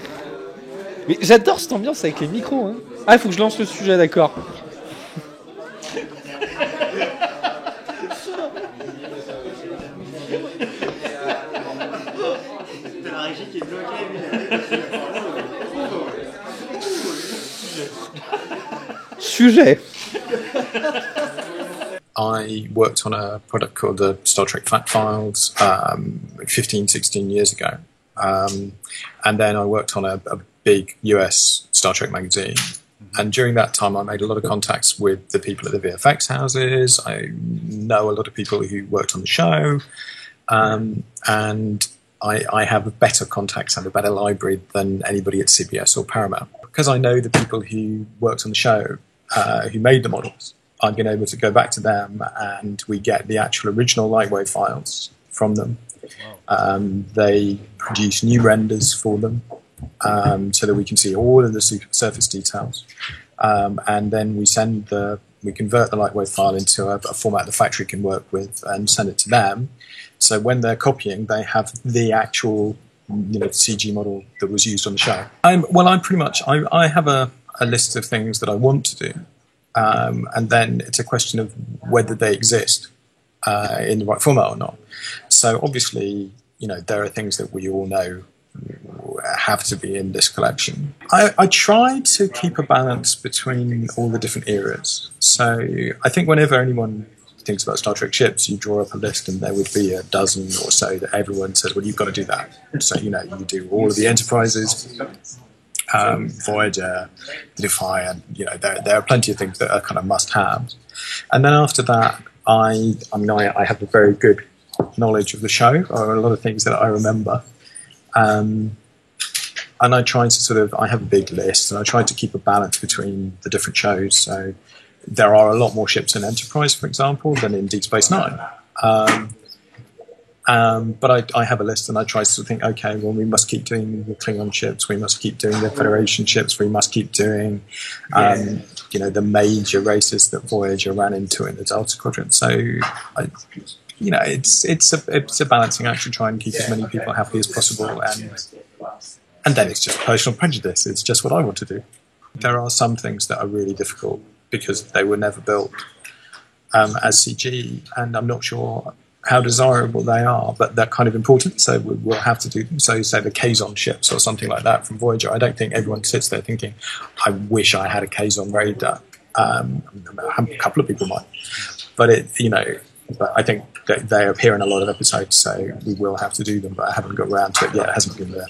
[SPEAKER 1] Mais j'adore cette ambiance avec les micros. Hein. Ah, il faut que je lance le sujet, d'accord. Sujet.
[SPEAKER 8] I worked on a product called the Star Trek Fact Files 15, 16 years ago. And then I worked on a big US Star Trek magazine. And during that time, I made a lot of contacts with the people at the VFX houses. I know a lot of people who worked on the show. And I have better contacts and a better library than anybody at CBS or Paramount. Because I know the people who worked on the show, who made the models, I've been able to go back to them and we get the actual original Lightwave files from them. They produce new renders for them so that we can see all of the surface details. And then we convert the Lightwave file into a format the factory can work with and send it to them. So when they're copying, they have the actual CG model that was used on the show. I have a list of things that I want to do. And then it's a question of whether they exist in the right format or not. So obviously, there are things that we all know have to be in this collection. I tried to keep a balance between all the different eras. So I think whenever anyone thinks about Star Trek ships, you draw up a list and there would be a dozen or so that everyone says, well, you've got to do that. So, you do all of the Enterprises, Voyager, the Defiant, there are plenty of things that are kind of must-haves. And then after that, I have a very good knowledge of the show, or a lot of things that I remember. And I try to I have a big list, and I try to keep a balance between the different shows. So there are a lot more ships in Enterprise, for example, than in Deep Space Nine. But I have a list, and I try to think, okay, well, we must keep doing the Klingon ships, we must keep doing the Federation ships, we must keep doing, the major races that Voyager ran into in the Delta Quadrant. So, it's a balancing act to try and keep as many people happy as possible, and then it's just personal prejudice. It's just what I want to do. There are some things that are really difficult because they were never built as CG, and I'm not sure how desirable they are, but they're kind of important, so we'll have to do them. So say the Kazon ships or something like that from Voyager, I don't think everyone sits there thinking, I wish I had a Kazon Raider. A couple of people might. But but I think that they appear in a lot of episodes, so we will have to do them, but I haven't got around to it yet. It hasn't been there.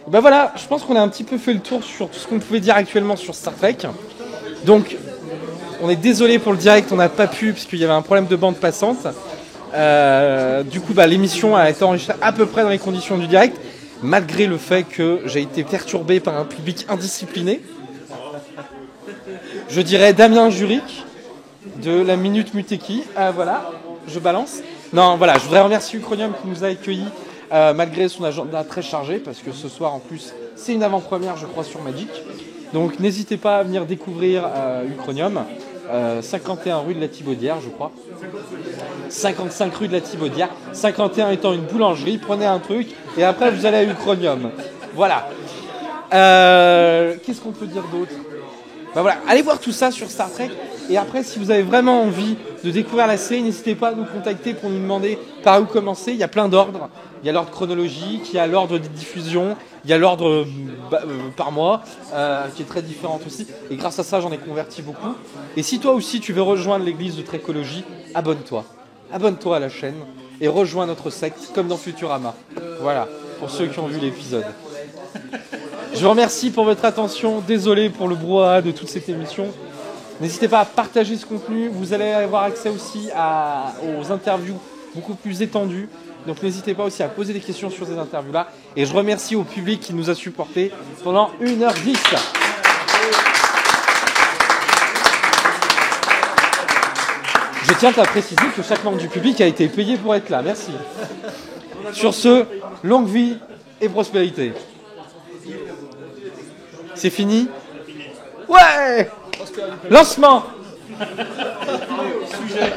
[SPEAKER 1] Ben voilà, je pense qu'on a un petit peu fait le tour sur tout ce qu'on pouvait dire actuellement sur Star Trek. Donc, on est désolé pour le direct, on n'a pas pu, parce qu'il y avait un problème de bande passante. Du coup, l'émission a été enregistrée à peu près dans les conditions du direct, malgré le fait que j'ai été perturbé par un public indiscipliné. Je dirais Damien Juric, de la Minute Muteki. Voilà, je balance. Non, voilà, je voudrais remercier Uchronium qui nous a accueillis malgré son agenda très chargé, parce que ce soir, en plus, c'est une avant-première, je crois, sur Magic. Donc, n'hésitez pas à venir découvrir Uchronium. 51 rue de la Thibaudière, je crois. 55 rue de la Thibaudière. 51 étant une boulangerie. Prenez un truc et après, vous allez à Uchronium. Voilà. Qu'est-ce qu'on peut dire d'autre ? Voilà, allez voir tout ça sur Star Trek. Et après, si vous avez vraiment envie de découvrir la série, n'hésitez pas à nous contacter pour nous demander par où commencer. Il y a plein d'ordres. Il y a l'ordre chronologique, il y a l'ordre de diffusion, il y a l'ordre par mois, qui est très différente aussi. Et grâce à ça, j'en ai converti beaucoup. Et si toi aussi, tu veux rejoindre l'église de Trekologie, abonne-toi. Abonne-toi à la chaîne et rejoins notre secte, comme dans Futurama. Voilà, pour ceux qui ont vu l'épisode. Je vous remercie pour votre attention. Désolé pour le brouhaha de toute cette émission. N'hésitez pas à partager ce contenu. Vous allez avoir accès aussi aux interviews beaucoup plus étendues. Donc n'hésitez pas aussi à poser des questions sur ces interviews-là. Et je remercie au public qui nous a supportés pendant 1h10. Je tiens à préciser que chaque membre du public a été payé pour être là. Merci. Sur ce, longue vie et prospérité. C'est fini ? Ouais ! Lancement ! Sujet.